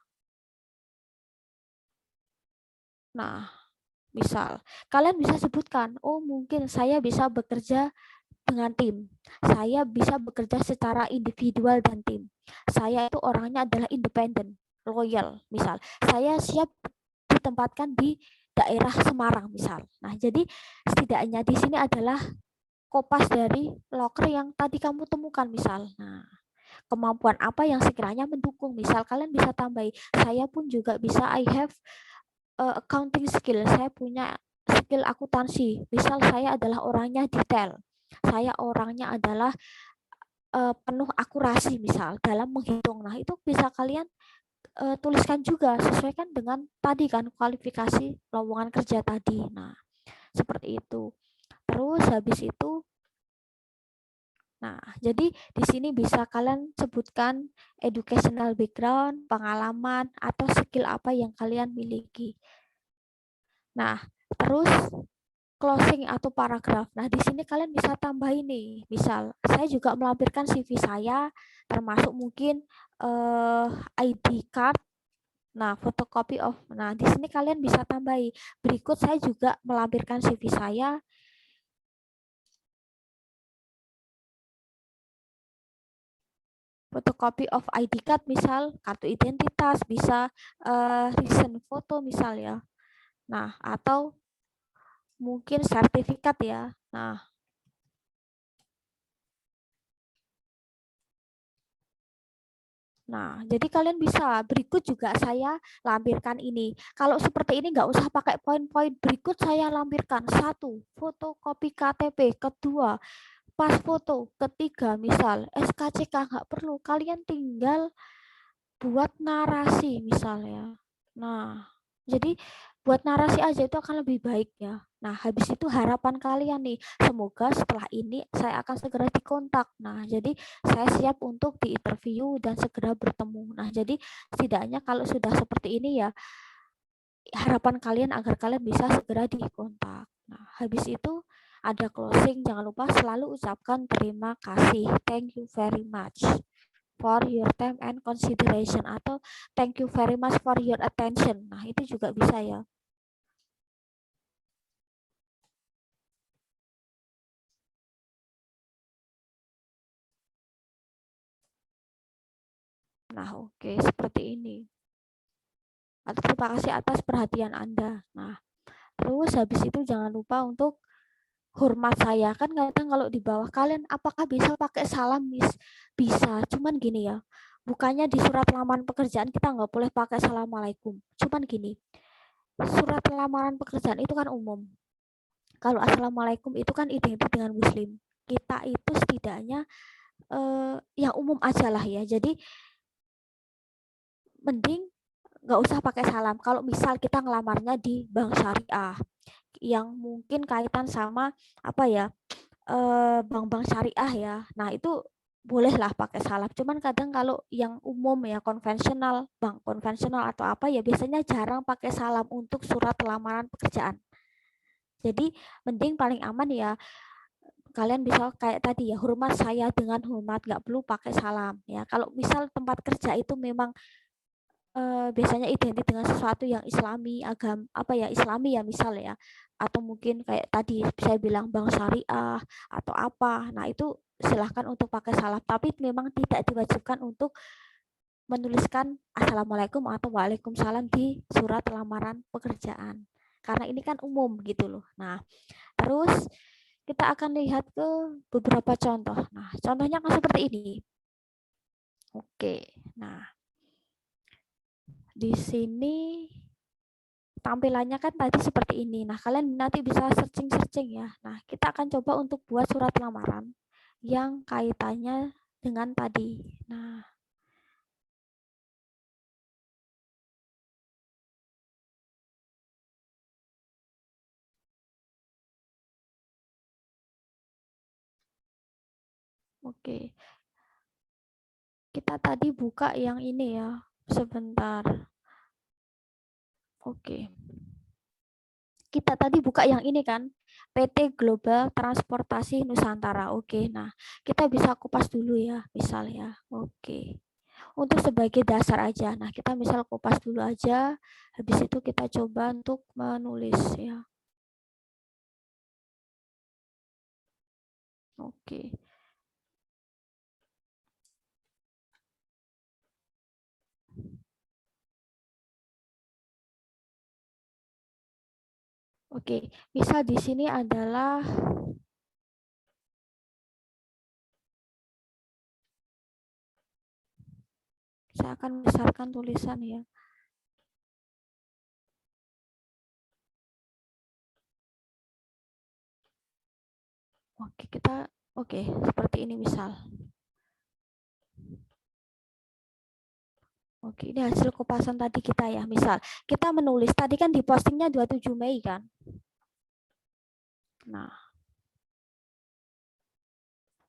Nah, misal kalian bisa sebutkan, oh mungkin saya bisa bekerja dengan tim. Saya bisa bekerja secara individual dan tim. Saya itu orangnya adalah independen, loyal, misal. Saya siap ditempatkan di daerah Semarang, misal. Nah, jadi setidaknya di sini adalah kopas dari loker yang tadi kamu temukan, misal. Nah, kemampuan apa yang sekiranya mendukung, misal kalian bisa tambahi, saya pun juga bisa, I have accounting skill, saya punya skill akuntansi, misal saya adalah orangnya detail, saya orangnya adalah penuh akurasi misal dalam menghitung. Nah, itu bisa kalian tuliskan juga, sesuaikan dengan tadi kan kualifikasi lowongan kerja tadi. Nah, seperti itu. Terus habis itu, nah, jadi di sini bisa kalian sebutkan educational background, pengalaman, atau skill apa yang kalian miliki. Nah, terus closing atau paragraf. Nah, di sini kalian bisa tambah ini. Misal, saya juga melampirkan CV saya, termasuk mungkin ID card. Nah, photocopy of. Nah, di sini kalian bisa tambahi. Berikut saya juga melampirkan CV saya. Photocopy of ID card, misal kartu identitas, bisa recent foto misal ya. Nah, atau mungkin sertifikat ya. Nah, jadi kalian bisa berikut juga saya lampirkan ini. Kalau seperti ini nggak usah pakai poin-poin. Berikut saya lampirkan satu, fotokopi KTP. Kedua, pas foto. Ketiga, misal SKCK nggak perlu. Kalian tinggal buat narasi misalnya. Nah, jadi buat narasi aja itu akan lebih baik ya. Nah, habis itu harapan kalian nih, semoga setelah ini saya akan segera dikontak. Nah, jadi saya siap untuk diinterview dan segera bertemu. Nah, jadi setidaknya kalau sudah seperti ini ya, harapan kalian agar kalian bisa segera dikontak. Nah, habis itu ada closing, jangan lupa selalu ucapkan terima kasih. Thank you very much for your time and consideration, atau thank you very much for your attention. Nah, itu juga bisa ya. Nah, oke, seperti ini. Atau terima kasih atas perhatian Anda. Nah, terus habis itu jangan lupa untuk hormat saya. Kan kadang kalau di bawah kalian, apakah bisa pakai salam, Miss? Bisa, cuman gini ya. Bukannya di surat lamaran pekerjaan kita nggak boleh pakai assalamualaikum. Cuman gini, surat lamaran pekerjaan itu kan umum. Kalau assalamualaikum itu kan identik dengan muslim. Kita itu setidaknya yang umum aja lah ya. Jadi mending nggak usah pakai salam. Kalau misal kita ngelamarnya di bank syariah yang mungkin kaitan sama apa ya, bank-bank syariah ya. Nah, itu bolehlah pakai salam. Cuman kadang kalau yang umum ya, konvensional, bank konvensional atau apa ya, biasanya jarang pakai salam untuk surat lamaran pekerjaan. Jadi mending paling aman ya kalian bisa kayak tadi ya, hormat saya dengan hormat, nggak perlu pakai salam ya. Kalau misal tempat kerja itu memang biasanya identik dengan sesuatu yang islami, agam apa ya, islami ya misal ya, atau mungkin kayak tadi saya bilang bank syariah atau apa. Nah, itu silahkan untuk pakai salam, tapi memang tidak diwajibkan untuk menuliskan assalamualaikum atau waalaikumsalam di surat lamaran pekerjaan, karena ini kan umum gitu loh. Nah, terus kita akan lihat ke beberapa contoh. Nah, contohnya kan seperti ini. Oke, nah di sini tampilannya kan tadi seperti ini. Nah, kalian nanti bisa searching-searching ya. Nah, kita akan coba untuk buat surat lamaran yang kaitannya dengan tadi. Nah, oke. Kita tadi buka yang ini ya. Sebentar. Oke. Kita tadi buka yang ini kan, PT Global Transportasi Nusantara. Oke, nah kita bisa kupas dulu ya, misal ya. Oke. Untuk sebagai dasar aja. Nah, kita misal kupas dulu aja, habis itu kita coba untuk menulis ya. Oke. Oke, misal di sini adalah saya akan besarkan tulisan ya. Oke, seperti ini misal. Oke, ini hasil kupasan tadi kita ya. Misal, kita menulis tadi kan di postingnya 27 Mei kan. Nah,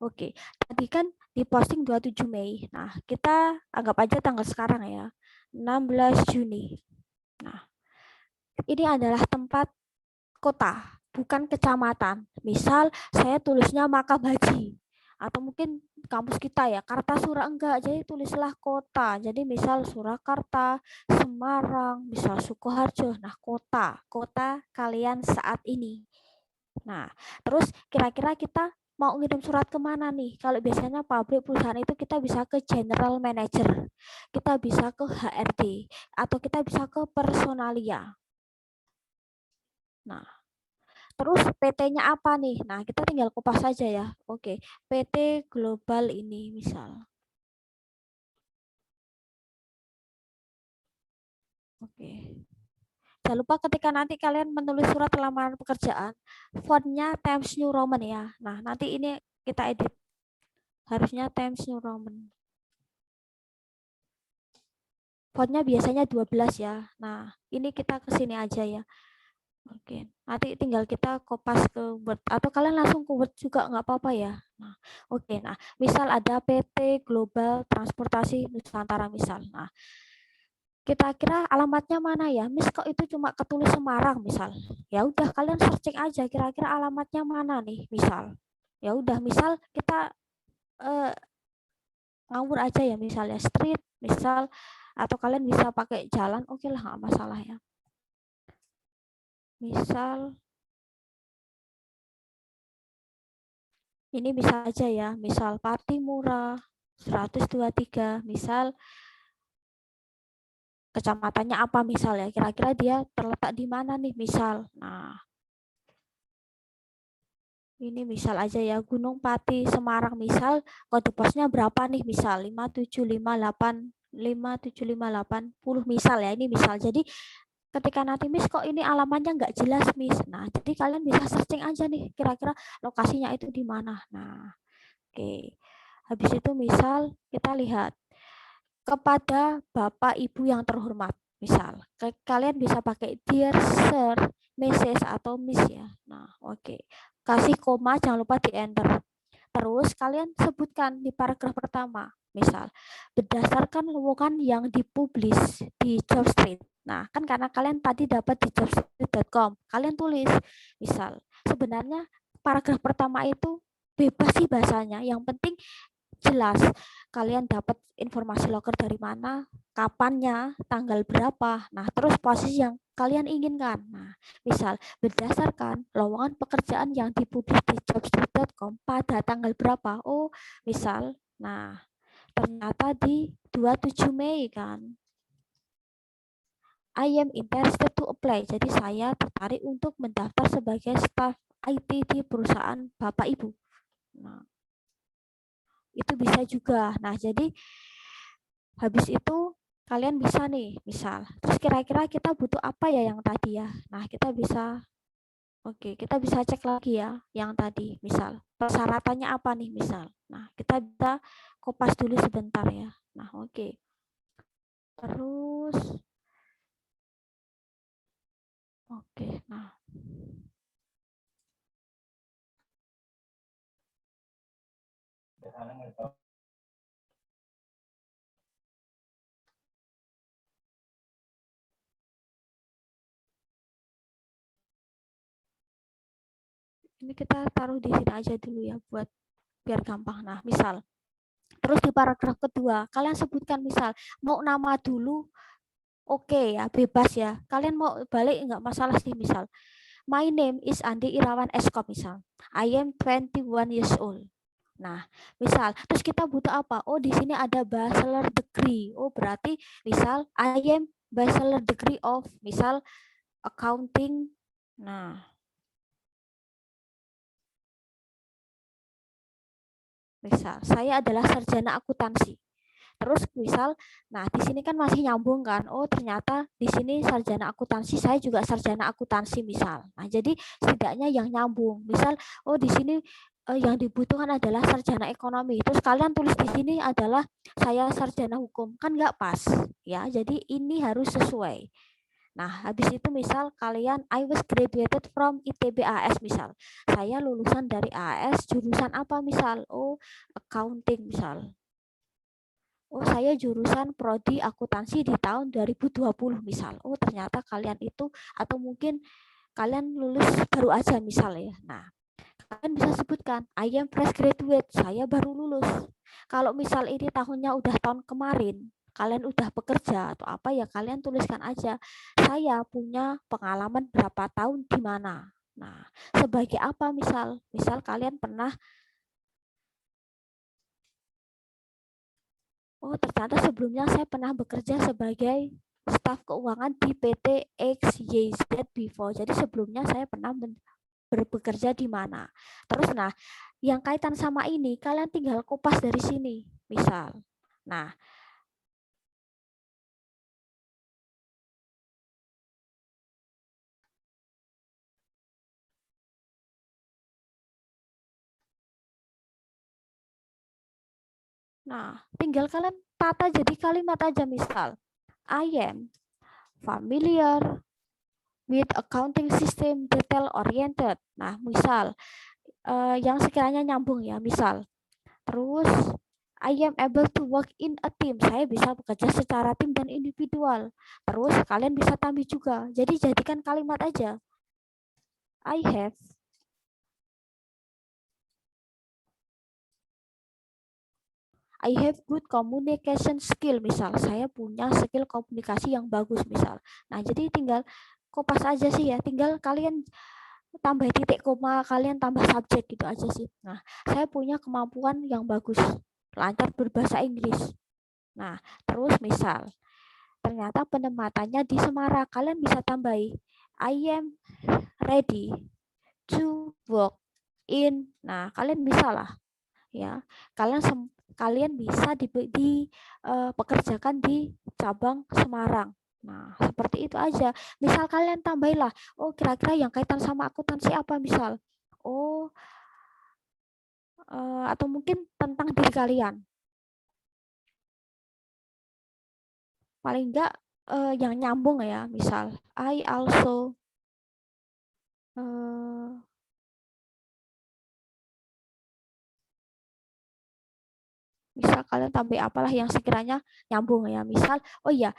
oke, tadi kan di posting 27 Mei. Nah, kita anggap aja tanggal sekarang ya, 16 Juni. Nah, ini adalah tempat kota, bukan kecamatan. Misal saya tulisnya Makabaji atau mungkin kampus kita ya Kartasura, enggak, jadi tulislah kota. Jadi misal Surakarta, Semarang, misal Sukoharjo. Nah, kota kalian saat ini. Nah, terus kira-kira kita mau ngirim surat kemana nih? Kalau biasanya pabrik perusahaan itu kita bisa ke general manager, kita bisa ke HRD, atau kita bisa ke personalia. Nah, terus PT-nya apa nih? Nah, kita tinggal kupas saja ya. Oke, PT Global ini misal. Oke. Jangan lupa ketika nanti kalian menulis surat lamaran pekerjaan, fontnya Times New Roman ya. Nah, nanti ini kita edit. Harusnya Times New Roman. Fontnya biasanya 12 ya. Nah, ini kita ke sini aja ya. Oke, nanti tinggal kita kopas ke Word atau kalian langsung ke Word juga nggak apa-apa ya. Nah, oke. Nah, misal ada PT Global Transportasi Nusantara misal. Nah, kita kira alamatnya mana ya? Miss kok itu cuma ketulis Semarang misal. Ya udah kalian searching aja kira-kira alamatnya mana nih misal. Ya udah misal kita ngawur aja ya misalnya street misal atau kalian bisa pakai jalan, oke lah nggak masalah ya. Misal ini bisa aja ya, misal Patimura 123, misal kecamatannya apa misal ya, kira-kira dia terletak di mana nih misal. Nah, ini misal aja ya, Gunung Pati Semarang misal, kode posnya berapa nih misal 5758 misal ya, ini misal. Jadi ketika nanti Miss kok ini alamatnya nggak jelas Miss, nah jadi kalian bisa searching aja nih kira-kira lokasinya itu di mana. Nah, oke. Habis itu misal kita lihat kepada Bapak Ibu yang terhormat. Misal, kalian bisa pakai dear sir, Mrs atau Miss ya. Nah, oke. Kasih koma, jangan lupa di enter. Terus kalian sebutkan di paragraf pertama, misal berdasarkan lowongan yang dipublis di Jobstreet. Nah, kan karena kalian tadi dapat di jobstreet.com, kalian tulis, misal sebenarnya paragraf pertama itu bebas sih bahasanya, yang penting jelas kalian dapat informasi loker dari mana, kapannya, tanggal berapa, nah terus posisi yang kalian inginkan. Nah, misal berdasarkan lowongan pekerjaan yang dipublis di jobstreet.com pada tanggal berapa, oh misal, nah ternyata di 27 Mei kan, I am interested to apply, jadi saya tertarik untuk mendaftar sebagai staf IT di perusahaan Bapak Ibu. Nah, itu bisa juga. Nah, jadi habis itu kalian bisa nih, misal. Terus kira-kira kita butuh apa ya yang tadi ya? Nah, kita bisa kita bisa cek lagi ya yang tadi, misal. Persyaratannya apa nih, misal. Nah, kita bisa kopas dulu sebentar ya. Nah, oke. Terus nah. Ini kita taruh di sini aja dulu ya buat biar gampang. Nah, misal terus di paragraf kedua kalian sebutkan misal mau nama dulu, oke ya, bebas ya. Kalian mau balik nggak masalah sih. Misal my name is Andi Irawan Eskop misal. I am 21 years old. Nah, misal terus kita butuh apa? Oh, di sini ada bachelor degree. Oh, berarti misal I am bachelor degree of misal accounting. Nah, misal saya adalah sarjana akuntansi. Terus misal, nah di sini kan masih nyambung kan? Oh ternyata di sini sarjana akuntansi, saya juga sarjana akuntansi misal. Nah jadi setidaknya yang nyambung. Misal, oh di sini yang dibutuhkan adalah sarjana ekonomi. Terus kalian tulis di sini adalah saya sarjana hukum, kan nggak pas ya. Jadi ini harus sesuai. Nah, habis itu misal kalian I was graduated from ITB AS misal. Saya lulusan dari AS jurusan apa misal? Oh, accounting misal. Oh, saya jurusan prodi akuntansi di tahun 2020 misal. Oh, ternyata kalian itu atau mungkin kalian lulus baru aja misal ya. Nah, kalian bisa sebutkan I am fresh graduate, saya baru lulus. Kalau misal ini tahunnya udah tahun kemarin, kalian udah bekerja atau apa ya, kalian tuliskan aja saya punya pengalaman berapa tahun di mana. Nah, sebagai apa misal? Misal kalian pernah oh, ternyata sebelumnya saya pernah bekerja sebagai staf keuangan di PT XYZ before. Jadi sebelumnya saya pernah bekerja di mana. Terus nah, yang kaitan sama ini kalian tinggal kopas dari sini, misal. Nah, tinggal kalian tata jadi kalimat aja misal. I am familiar with accounting system detail oriented. Nah, misal yang sekiranya nyambung ya, misal. Terus I am able to work in a team. Saya bisa bekerja secara tim dan individual. Terus kalian bisa tambah juga. Jadi jadikan kalimat aja. I have good communication skill misal. Saya punya skill komunikasi yang bagus misal. Nah, jadi tinggal kopas aja sih ya. Tinggal kalian tambah titik koma, kalian tambah subjek gitu aja sih. Nah, saya punya kemampuan yang bagus, lancar berbahasa Inggris. Nah, terus misal ternyata penempatannya di Semarang, kalian bisa tambahi I am ready to work in. Nah, kalian bisa lah ya. Kalian bisa dipekerjakan di cabang Semarang. Nah, seperti itu aja. Misal kalian tambahilah, oh kira-kira yang kaitan sama akuntansi apa misal. Oh, atau mungkin tentang diri kalian. Paling enggak yang nyambung ya, misal I also misal kalian tambah apalah yang sekiranya nyambung ya. Misal, oh iya,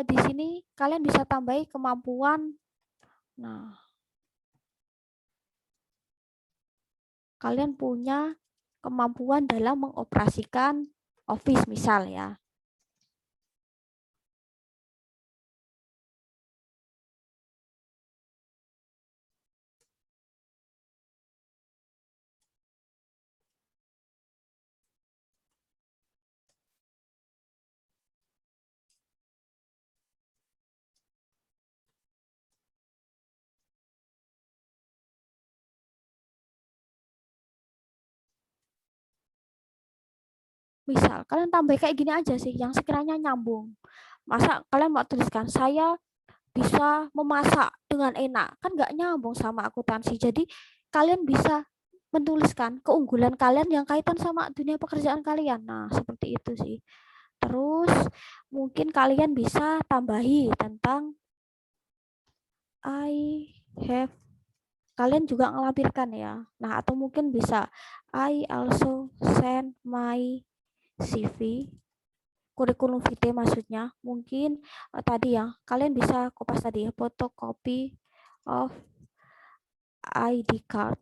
di sini kalian bisa tambahi kemampuan. Nah, kalian punya kemampuan dalam mengoperasikan Office misal ya. Misal kalian tambah kayak gini aja sih yang sekiranya nyambung. Masa kalian mau tuliskan saya bisa memasak dengan enak, kan nggak nyambung sama akuntansi. Jadi kalian bisa menuliskan keunggulan kalian yang kaitan sama dunia pekerjaan kalian. Nah, seperti itu sih. Terus mungkin kalian bisa tambahi tentang I have, kalian juga ngelampirkan ya. Nah, atau mungkin bisa I also send my CV, kurikulum vitae maksudnya. Mungkin tadi ya, kalian bisa kopas tadi ya, photocopy of ID card.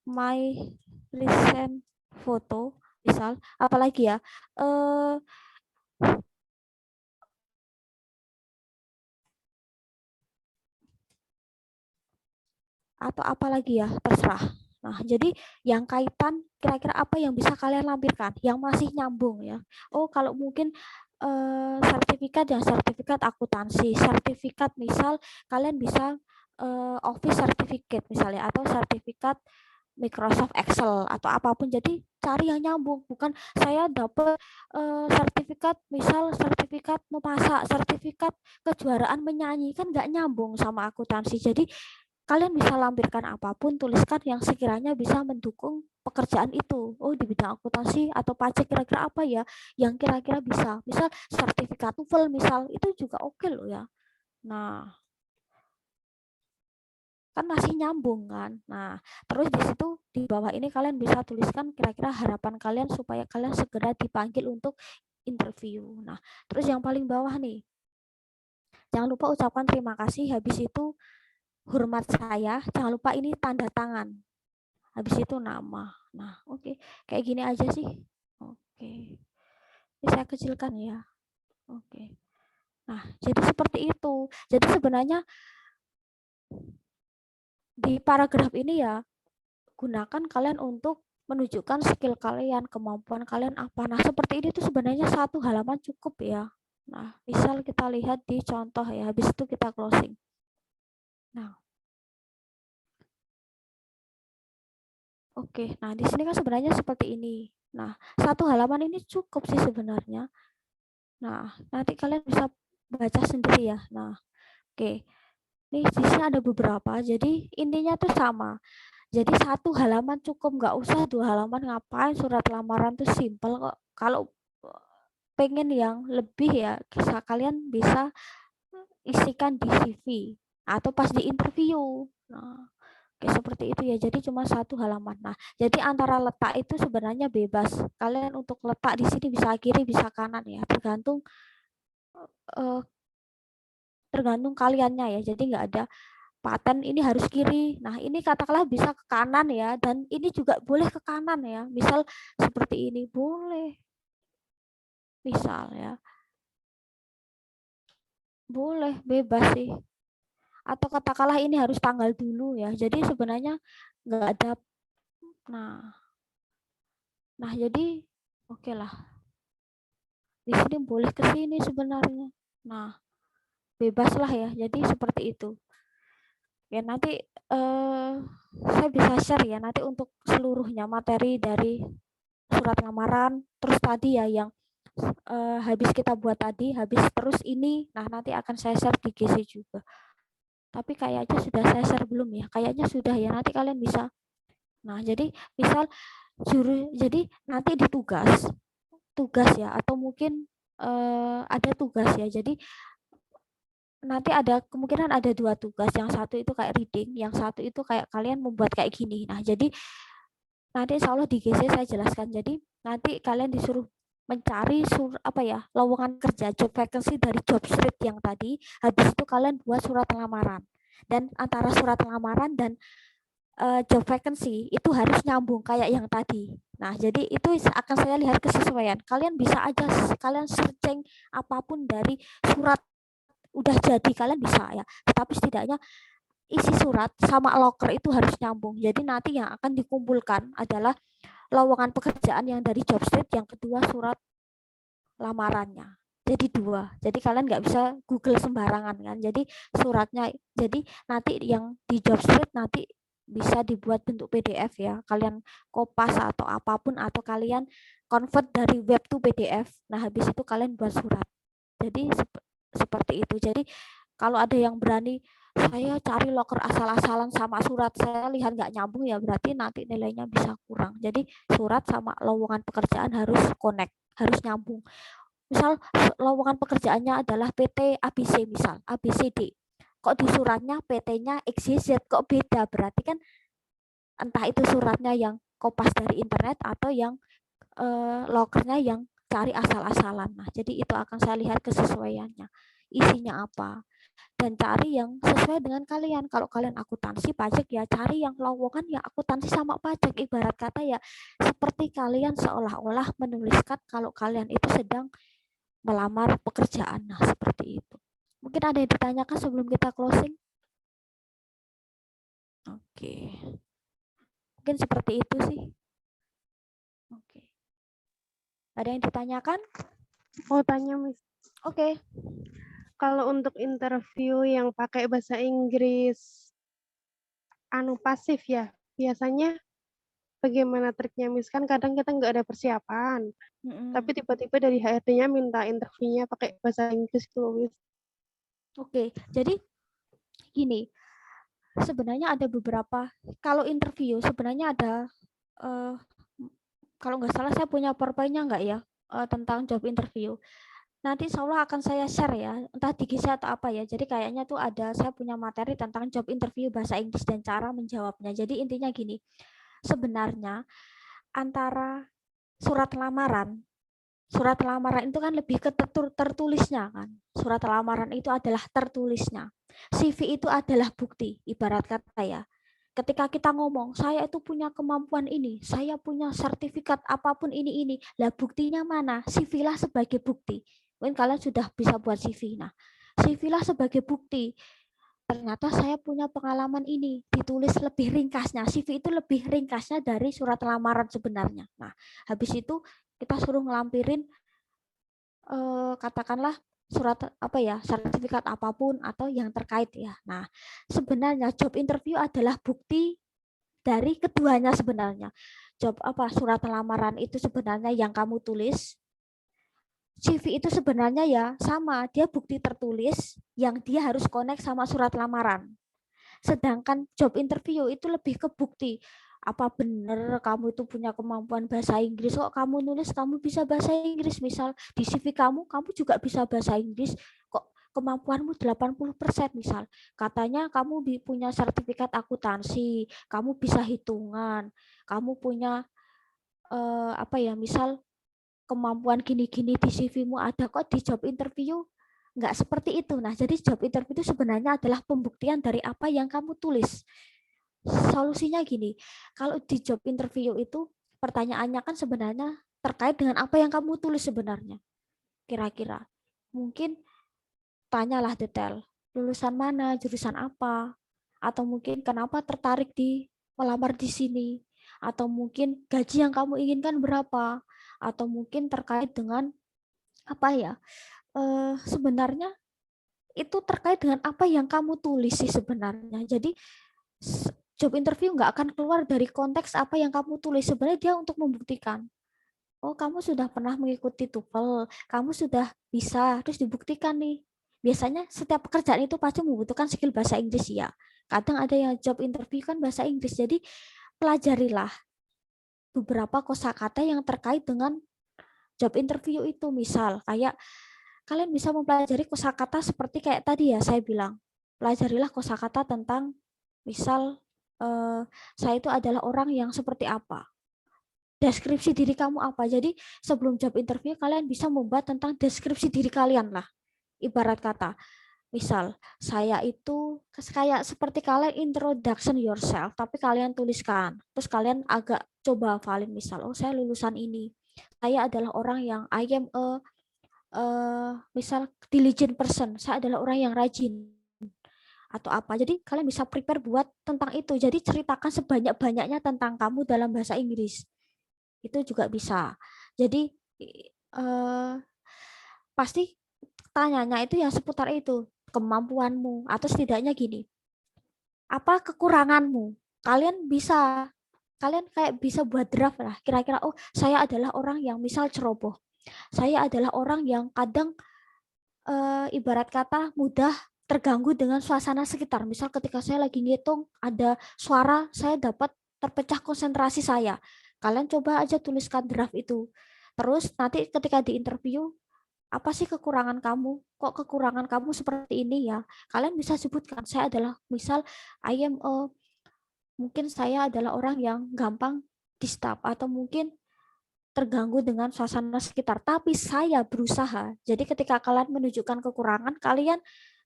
my recent photo, misal, apalagi ya, atau apalagi ya, terserah. Nah, jadi yang kaitan kira-kira apa yang bisa kalian lampirkan, yang masih nyambung ya. Oh, kalau mungkin sertifikat yang sertifikat akuntansi, sertifikat misal kalian bisa Office certificate misalnya, atau sertifikat Microsoft Excel atau apapun. Jadi cari yang nyambung, bukan saya dapat sertifikat misal sertifikat memasak, sertifikat kejuaraan menyanyi, kan nggak nyambung sama akuntansi. Jadi kalian bisa lampirkan apapun, tuliskan yang sekiranya bisa mendukung pekerjaan itu. Oh, di bidang akuntansi atau pajak kira-kira apa ya yang kira-kira bisa. Misal sertifikat TOEFL misal, itu juga oke loh ya. Nah, kan masih nyambung kan. Nah, terus di situ di bawah ini kalian bisa tuliskan kira-kira harapan kalian supaya kalian segera dipanggil untuk interview. Nah, terus yang paling bawah nih, jangan lupa ucapkan terima kasih. Habis itu hormat saya, jangan lupa ini tanda tangan. Habis itu nama. Nah, oke. Kayak gini aja sih. Oke. Ini saya kecilkan ya. Oke. Nah, jadi seperti itu. Jadi sebenarnya di paragraf ini ya, gunakan kalian untuk menunjukkan skill kalian, kemampuan kalian apa. Nah, seperti ini tuh sebenarnya satu halaman cukup ya. Nah, misal kita lihat di contoh ya, habis itu kita closing. Nah, oke. Nah, di sini kan sebenarnya seperti ini. Nah, satu halaman ini cukup sih sebenarnya. Nah, nanti kalian bisa baca sendiri ya. Nah, oke. Nih, di sini ada beberapa. Jadi, intinya tuh sama. Jadi, satu halaman cukup. Nggak usah 2 halaman. Ngapain surat lamaran tuh simple kok. Kalau pengen yang lebih ya, kalian bisa isikan di CV atau pas di interview. Nah, kayak seperti itu ya. Jadi cuma satu halaman. Nah, jadi antara letak itu sebenarnya bebas. Kalian untuk letak di sini bisa kiri, bisa kanan ya. Tergantung eh, tergantung kaliannya ya. Jadi nggak ada paten ini harus kiri. Nah, ini katakanlah bisa ke kanan ya, dan ini juga boleh ke kanan ya. Misal seperti ini boleh. Misal ya. Boleh, bebas sih. Atau katakanlah ini harus tanggal dulu ya. Jadi sebenarnya nggak ada. Nah jadi oke lah. Di sini boleh ke sini sebenarnya. Nah, bebas lah ya. Jadi seperti itu. Ya nanti saya bisa share ya nanti untuk seluruhnya materi dari surat lamaran. Terus tadi ya yang habis kita buat tadi, habis terus ini. Nah, nanti akan saya share di GC juga. Tapi kayaknya sudah saya share belum ya? Kayaknya sudah ya. Nanti kalian bisa. Nah, jadi misal jadi nanti di tugas ya, atau mungkin ada tugas ya. Jadi nanti ada kemungkinan ada 2 tugas. Yang satu itu kayak reading, yang satu itu kayak kalian membuat kayak gini. Nah, jadi nanti insya Allah di GC saya jelaskan. Jadi nanti kalian disuruh mencari lowongan kerja, job vacancy dari job street yang tadi. Habis itu kalian buat surat lamaran. Dan antara surat lamaran dan job vacancy itu harus nyambung kayak yang tadi. Nah, jadi itu akan saya lihat kesesuaian. Kalian bisa aja kalian searching apapun dari surat udah jadi, kalian bisa ya. Tetapi setidaknya isi surat sama loker itu harus nyambung. Jadi nanti yang akan dikumpulkan adalah lowongan pekerjaan yang dari job street, yang kedua surat lamarannya. Jadi 2. Jadi kalian nggak bisa Google sembarangan kan. Jadi suratnya, jadi nanti yang di job street nanti bisa dibuat bentuk PDF ya. Kalian kopas atau apapun, atau kalian convert dari web to PDF. Nah, habis itu kalian buat surat. Jadi seperti itu. Jadi kalau ada yang berani saya cari loker asal-asalan sama surat, saya lihat nggak nyambung ya, berarti nanti nilainya bisa kurang. Jadi surat sama lowongan pekerjaan harus connect, harus nyambung. Misal lowongan pekerjaannya adalah PT ABC misal, ABCD. Kok di suratnya PT-nya XYZ, kok beda? Berarti kan entah itu suratnya yang kopas dari internet atau yang lokernya yang cari asal-asalan. Nah, jadi itu akan saya lihat kesesuaiannya. isinya apa. Dan cari yang sesuai dengan kalian. Kalau kalian akuntansi pajak, ya cari yang lowongan yang akuntansi sama pajak. Ibarat kata ya seperti kalian seolah-olah menuliskan kalau kalian itu sedang melamar pekerjaan. Nah, seperti itu. Mungkin ada yang ditanyakan sebelum kita closing? Oke. Mungkin seperti itu sih. Oke. Ada yang ditanyakan? Mau tanya, Miss. Oke. Kalau untuk interview yang pakai bahasa Inggris pasif ya, biasanya bagaimana triknya, Miss? Kan kadang kita nggak ada persiapan, tapi tiba-tiba dari HRD-nya minta interviewnya pakai bahasa Inggris itu, Miss. Oke, jadi gini, sebenarnya ada beberapa, kalau interview sebenarnya ada, kalau nggak salah saya punya PowerPoint-nya nggak ya, tentang job interview. Nanti insya Allah akan saya share ya, entah di GC atau apa ya. Jadi kayaknya tuh ada, saya punya materi tentang job interview bahasa Inggris dan cara menjawabnya. Jadi intinya gini, sebenarnya antara surat lamaran itu kan lebih ke tertulisnya kan. Surat lamaran itu adalah tertulisnya. CV itu adalah bukti, ibarat kata ya. Ketika kita ngomong, saya itu punya kemampuan ini, saya punya sertifikat apapun ini. Lah buktinya mana? CV lah sebagai bukti. Mungkin kalian sudah bisa buat CV. Nah, CV lah sebagai bukti. Ternyata saya punya pengalaman ini, ditulis lebih ringkasnya. CV itu lebih ringkasnya dari surat lamaran sebenarnya. Nah, habis itu kita suruh ngelampirin katakanlah surat apa ya, sertifikat apapun atau yang terkait ya. Nah, sebenarnya job interview adalah bukti dari keduanya sebenarnya. Job apa, surat lamaran itu sebenarnya yang kamu tulis. CV itu sebenarnya ya sama, dia bukti tertulis yang dia harus connect sama surat lamaran. Sedangkan job interview itu lebih ke bukti. Apa benar kamu itu punya kemampuan bahasa Inggris? Kok kamu nulis kamu bisa bahasa Inggris? Misal di CV kamu juga bisa bahasa Inggris. Kok kemampuanmu 80% misal. Katanya kamu punya sertifikat akuntansi, kamu bisa hitungan, kamu punya apa ya, misal kemampuan gini-gini di CV-mu ada, kok di job interview nggak seperti itu. Nah, jadi job interview itu sebenarnya adalah pembuktian dari apa yang kamu tulis. Solusinya gini, kalau di job interview itu pertanyaannya kan sebenarnya terkait dengan apa yang kamu tulis sebenarnya. Kira-kira mungkin tanyalah detail, lulusan mana, jurusan apa, atau mungkin kenapa tertarik di melamar di sini, atau mungkin gaji yang kamu inginkan berapa, atau mungkin terkait dengan apa ya, sebenarnya itu terkait dengan apa yang kamu tulis sih sebenarnya. Jadi job interview nggak akan keluar dari konteks apa yang kamu tulis. Sebenarnya dia untuk membuktikan, oh kamu sudah pernah mengikuti TOEFL, kamu sudah bisa, terus dibuktikan nih. Biasanya setiap pekerjaan itu pasti membutuhkan skill bahasa Inggris ya. Kadang ada yang job interview kan bahasa Inggris, jadi pelajarilah beberapa kosakata yang terkait dengan job interview itu. Misal kayak kalian bisa mempelajari kosakata seperti kayak tadi ya saya bilang, pelajarilah kosakata tentang misal saya itu adalah orang yang seperti apa, deskripsi diri kamu apa. Jadi sebelum job interview kalian bisa membuat tentang deskripsi diri kalian lah. Ibarat kata, misal saya itu kayak seperti kalian introduction yourself, tapi kalian tuliskan. Terus kalian agak coba hafalin, misal, oh saya lulusan ini. Saya adalah orang yang I am misal diligent person. Saya adalah orang yang rajin atau apa. Jadi kalian bisa prepare buat tentang itu. Jadi ceritakan sebanyak-banyaknya tentang kamu dalam bahasa Inggris. Itu juga bisa. Jadi pasti tanyanya itu yang seputar itu, kemampuanmu, atau setidaknya gini, apa kekuranganmu. Kalian kayak bisa buat draft lah, kira-kira oh saya adalah orang yang misal ceroboh, saya adalah orang yang kadang ibarat kata mudah terganggu dengan suasana sekitar. Misal ketika saya lagi ngitung ada suara, saya dapat terpecah konsentrasi saya. Kalian coba aja tuliskan draft itu. Terus nanti ketika di interview, apa sih kekurangan kamu? Kok kekurangan kamu seperti ini ya? Kalian bisa sebutkan, saya adalah misal mungkin saya adalah orang yang gampang disturb, atau mungkin terganggu dengan suasana sekitar, tapi saya berusaha. Jadi ketika kalian menunjukkan kekurangan, kalian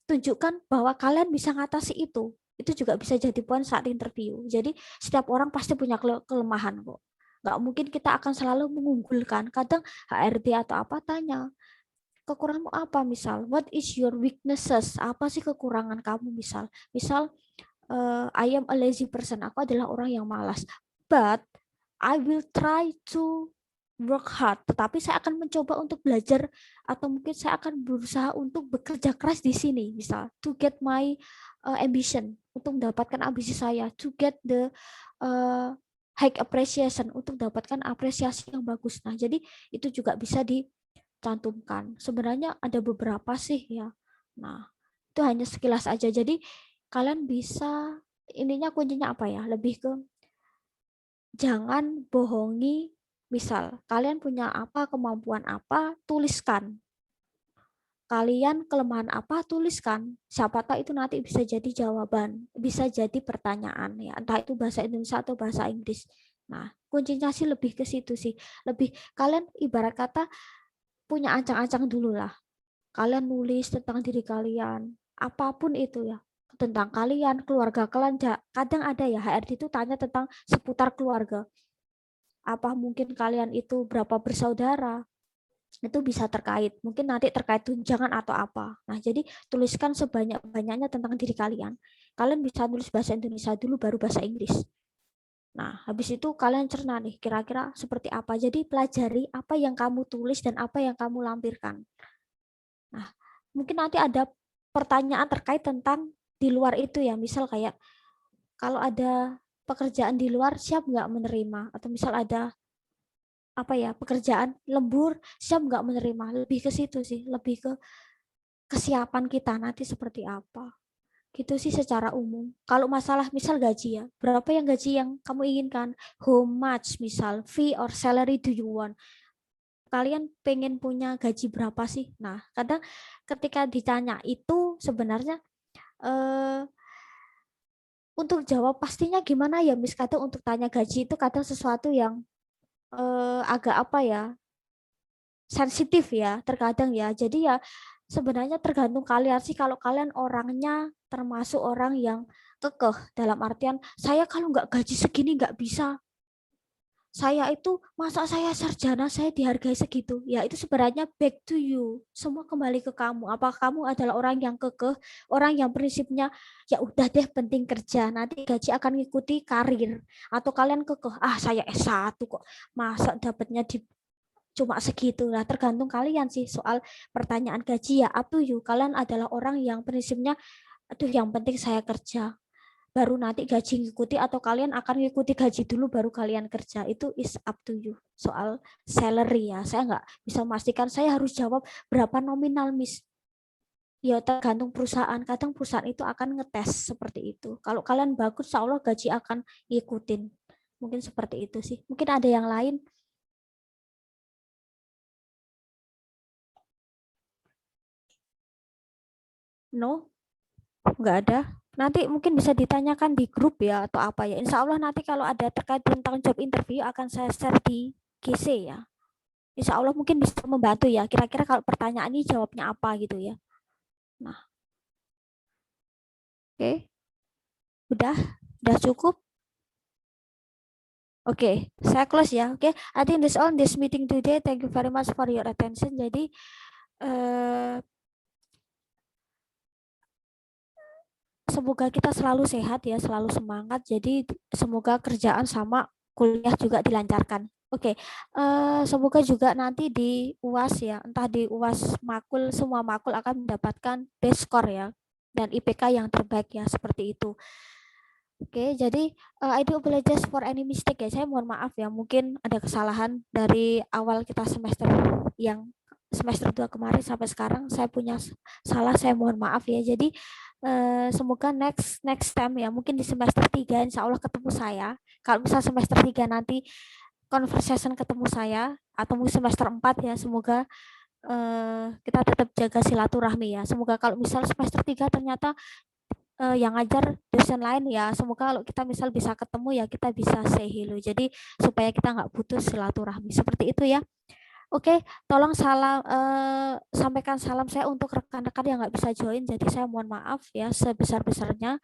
tunjukkan bahwa kalian bisa ngatasi itu. Itu juga bisa jadi poin saat interview. Jadi setiap orang pasti punya kelemahan kok. Nggak mungkin kita akan selalu mengunggulkan. Kadang HRD atau apa tanya, kekuranganmu apa misal? What is your weaknesses? Apa sih kekurangan kamu misal? Misal, I am a lazy person. Aku adalah orang yang malas. But I will try to work hard. Tetapi saya akan mencoba untuk belajar atau mungkin saya akan berusaha untuk bekerja keras di sini. Misal, to get my ambition. Untuk mendapatkan ambisi saya. To get the high appreciation. Untuk mendapatkan apresiasi yang bagus. Nah, jadi itu juga bisa dicantumkan. Sebenarnya ada beberapa sih ya. Nah, itu hanya sekilas aja. Jadi kalian bisa, ininya kuncinya apa ya? Lebih ke jangan bohongi. Misal, kalian punya apa, kemampuan apa, tuliskan. Kalian kelemahan apa, tuliskan. Siapa tahu itu nanti bisa jadi jawaban, bisa jadi pertanyaan ya. Entah itu bahasa Indonesia atau bahasa Inggris. Nah, kuncinya sih lebih ke situ sih. Lebih kalian ibarat kata punya ancang-ancang dulu lah. Kalian nulis tentang diri kalian, apapun itu ya, tentang kalian, keluarga kalian. Kadang ada ya HRD itu tanya tentang seputar keluarga. Apa mungkin kalian itu berapa bersaudara? Itu bisa terkait, mungkin nanti terkait tunjangan atau apa. Nah, jadi tuliskan sebanyak-banyaknya tentang diri kalian. Kalian bisa tulis bahasa Indonesia dulu, baru bahasa Inggris. Nah, habis itu kalian cerna nih, kira-kira seperti apa. Jadi pelajari apa yang kamu tulis dan apa yang kamu lampirkan. Nah, mungkin nanti ada pertanyaan terkait tentang di luar itu ya, misal kayak kalau ada pekerjaan di luar siap nggak menerima, atau misal ada apa ya pekerjaan lembur siap nggak menerima, lebih ke situ sih, lebih ke kesiapan kita nanti seperti apa gitu sih secara umum. Kalau masalah misal gaji ya, berapa yang gaji yang kamu inginkan, how much misal fee or salary do you want, kalian pengen punya gaji berapa sih. Nah, kadang ketika ditanya itu sebenarnya untuk jawab pastinya gimana ya Miss, kadang untuk tanya gaji itu kadang sesuatu yang agak apa ya, sensitif ya terkadang ya. Jadi ya sebenarnya tergantung kalian sih. Kalau kalian orangnya termasuk orang yang kekeh dalam artian saya kalau nggak gaji segini nggak bisa. Saya itu masa saya sarjana saya dihargai segitu. Ya itu sebenarnya back to you. Semua kembali ke kamu. Apakah kamu adalah orang yang kekeh, orang yang prinsipnya ya udah deh penting kerja, nanti gaji akan ngikuti karir, atau kalian kekeh, saya S1 kok. Masa dapatnya di cuma segitu lah, tergantung kalian sih soal pertanyaan gaji ya up to you. Kalian adalah orang yang prinsipnya aduh yang penting saya kerja baru nanti gaji ngikuti, atau kalian akan ngikuti gaji dulu baru kalian kerja. Itu is up to you soal salary ya. Saya nggak bisa memastikan saya harus jawab berapa nominal Miss, ya tergantung perusahaan. Kadang perusahaan itu akan ngetes seperti itu. Kalau kalian bagus insya Allah gaji akan ngikutin. Mungkin seperti itu sih. Mungkin ada yang lain. No, nggak ada. Nanti mungkin bisa ditanyakan di grup ya atau apa ya. Insya Allah nanti kalau ada terkait tentang job interview akan saya share di GC ya. Insya Allah mungkin bisa membantu ya. Kira-kira kalau pertanyaan ini jawabnya apa gitu ya. Nah, oke. Udah cukup. Oke, saya close ya. Oke, I think this all this meeting today. Thank you very much for your attention. Jadi semoga kita selalu sehat ya, selalu semangat. Jadi semoga kerjaan sama kuliah juga dilancarkan. Oke, semoga juga nanti di UAS ya, entah di UAS makul, semua makul akan mendapatkan best score ya, dan IPK yang terbaik ya, seperti itu. Oke, jadi I do apologize for any mistake ya, saya mohon maaf ya, mungkin ada kesalahan dari awal kita semester 2 kemarin sampai sekarang, saya punya salah, saya mohon maaf ya. Jadi semoga next time ya, mungkin di semester 3 insya Allah ketemu saya. Kalau misal semester 3 nanti conversation ketemu saya, atau mungkin semester 4 ya, semoga kita tetap jaga silaturahmi ya. Semoga kalau misal semester 3 ternyata yang ngajar dosen lain ya. Semoga kalau kita misal bisa ketemu ya kita bisa say hello. Jadi supaya kita nggak putus silaturahmi seperti itu ya. Oke, tolong sampaikan salam saya untuk rekan-rekan yang nggak bisa join. Jadi saya mohon maaf ya sebesar-besarnya.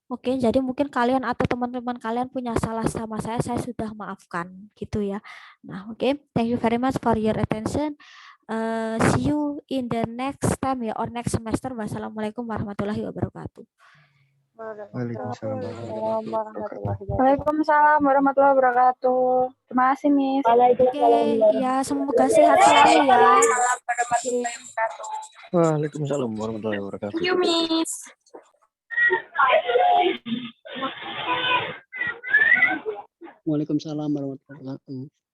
Oke, jadi mungkin kalian atau teman-teman kalian punya salah sama saya sudah maafkan gitu ya. Nah, oke, thank you very much for your attention. See you in the next time ya or next semester. Wassalamualaikum warahmatullahi wabarakatuh. Waalaikumsalam warahmatullahi wabarakatuh. Waalaikumsalam warahmatullahi wabarakatuh. Terima kasih, Miss. Oke, ya semoga sehat selalu ya. Waalaikumsalam warahmatullahi wabarakatuh. Thank you, Miss. Waalaikumsalam warahmatullahi wabarakatuh.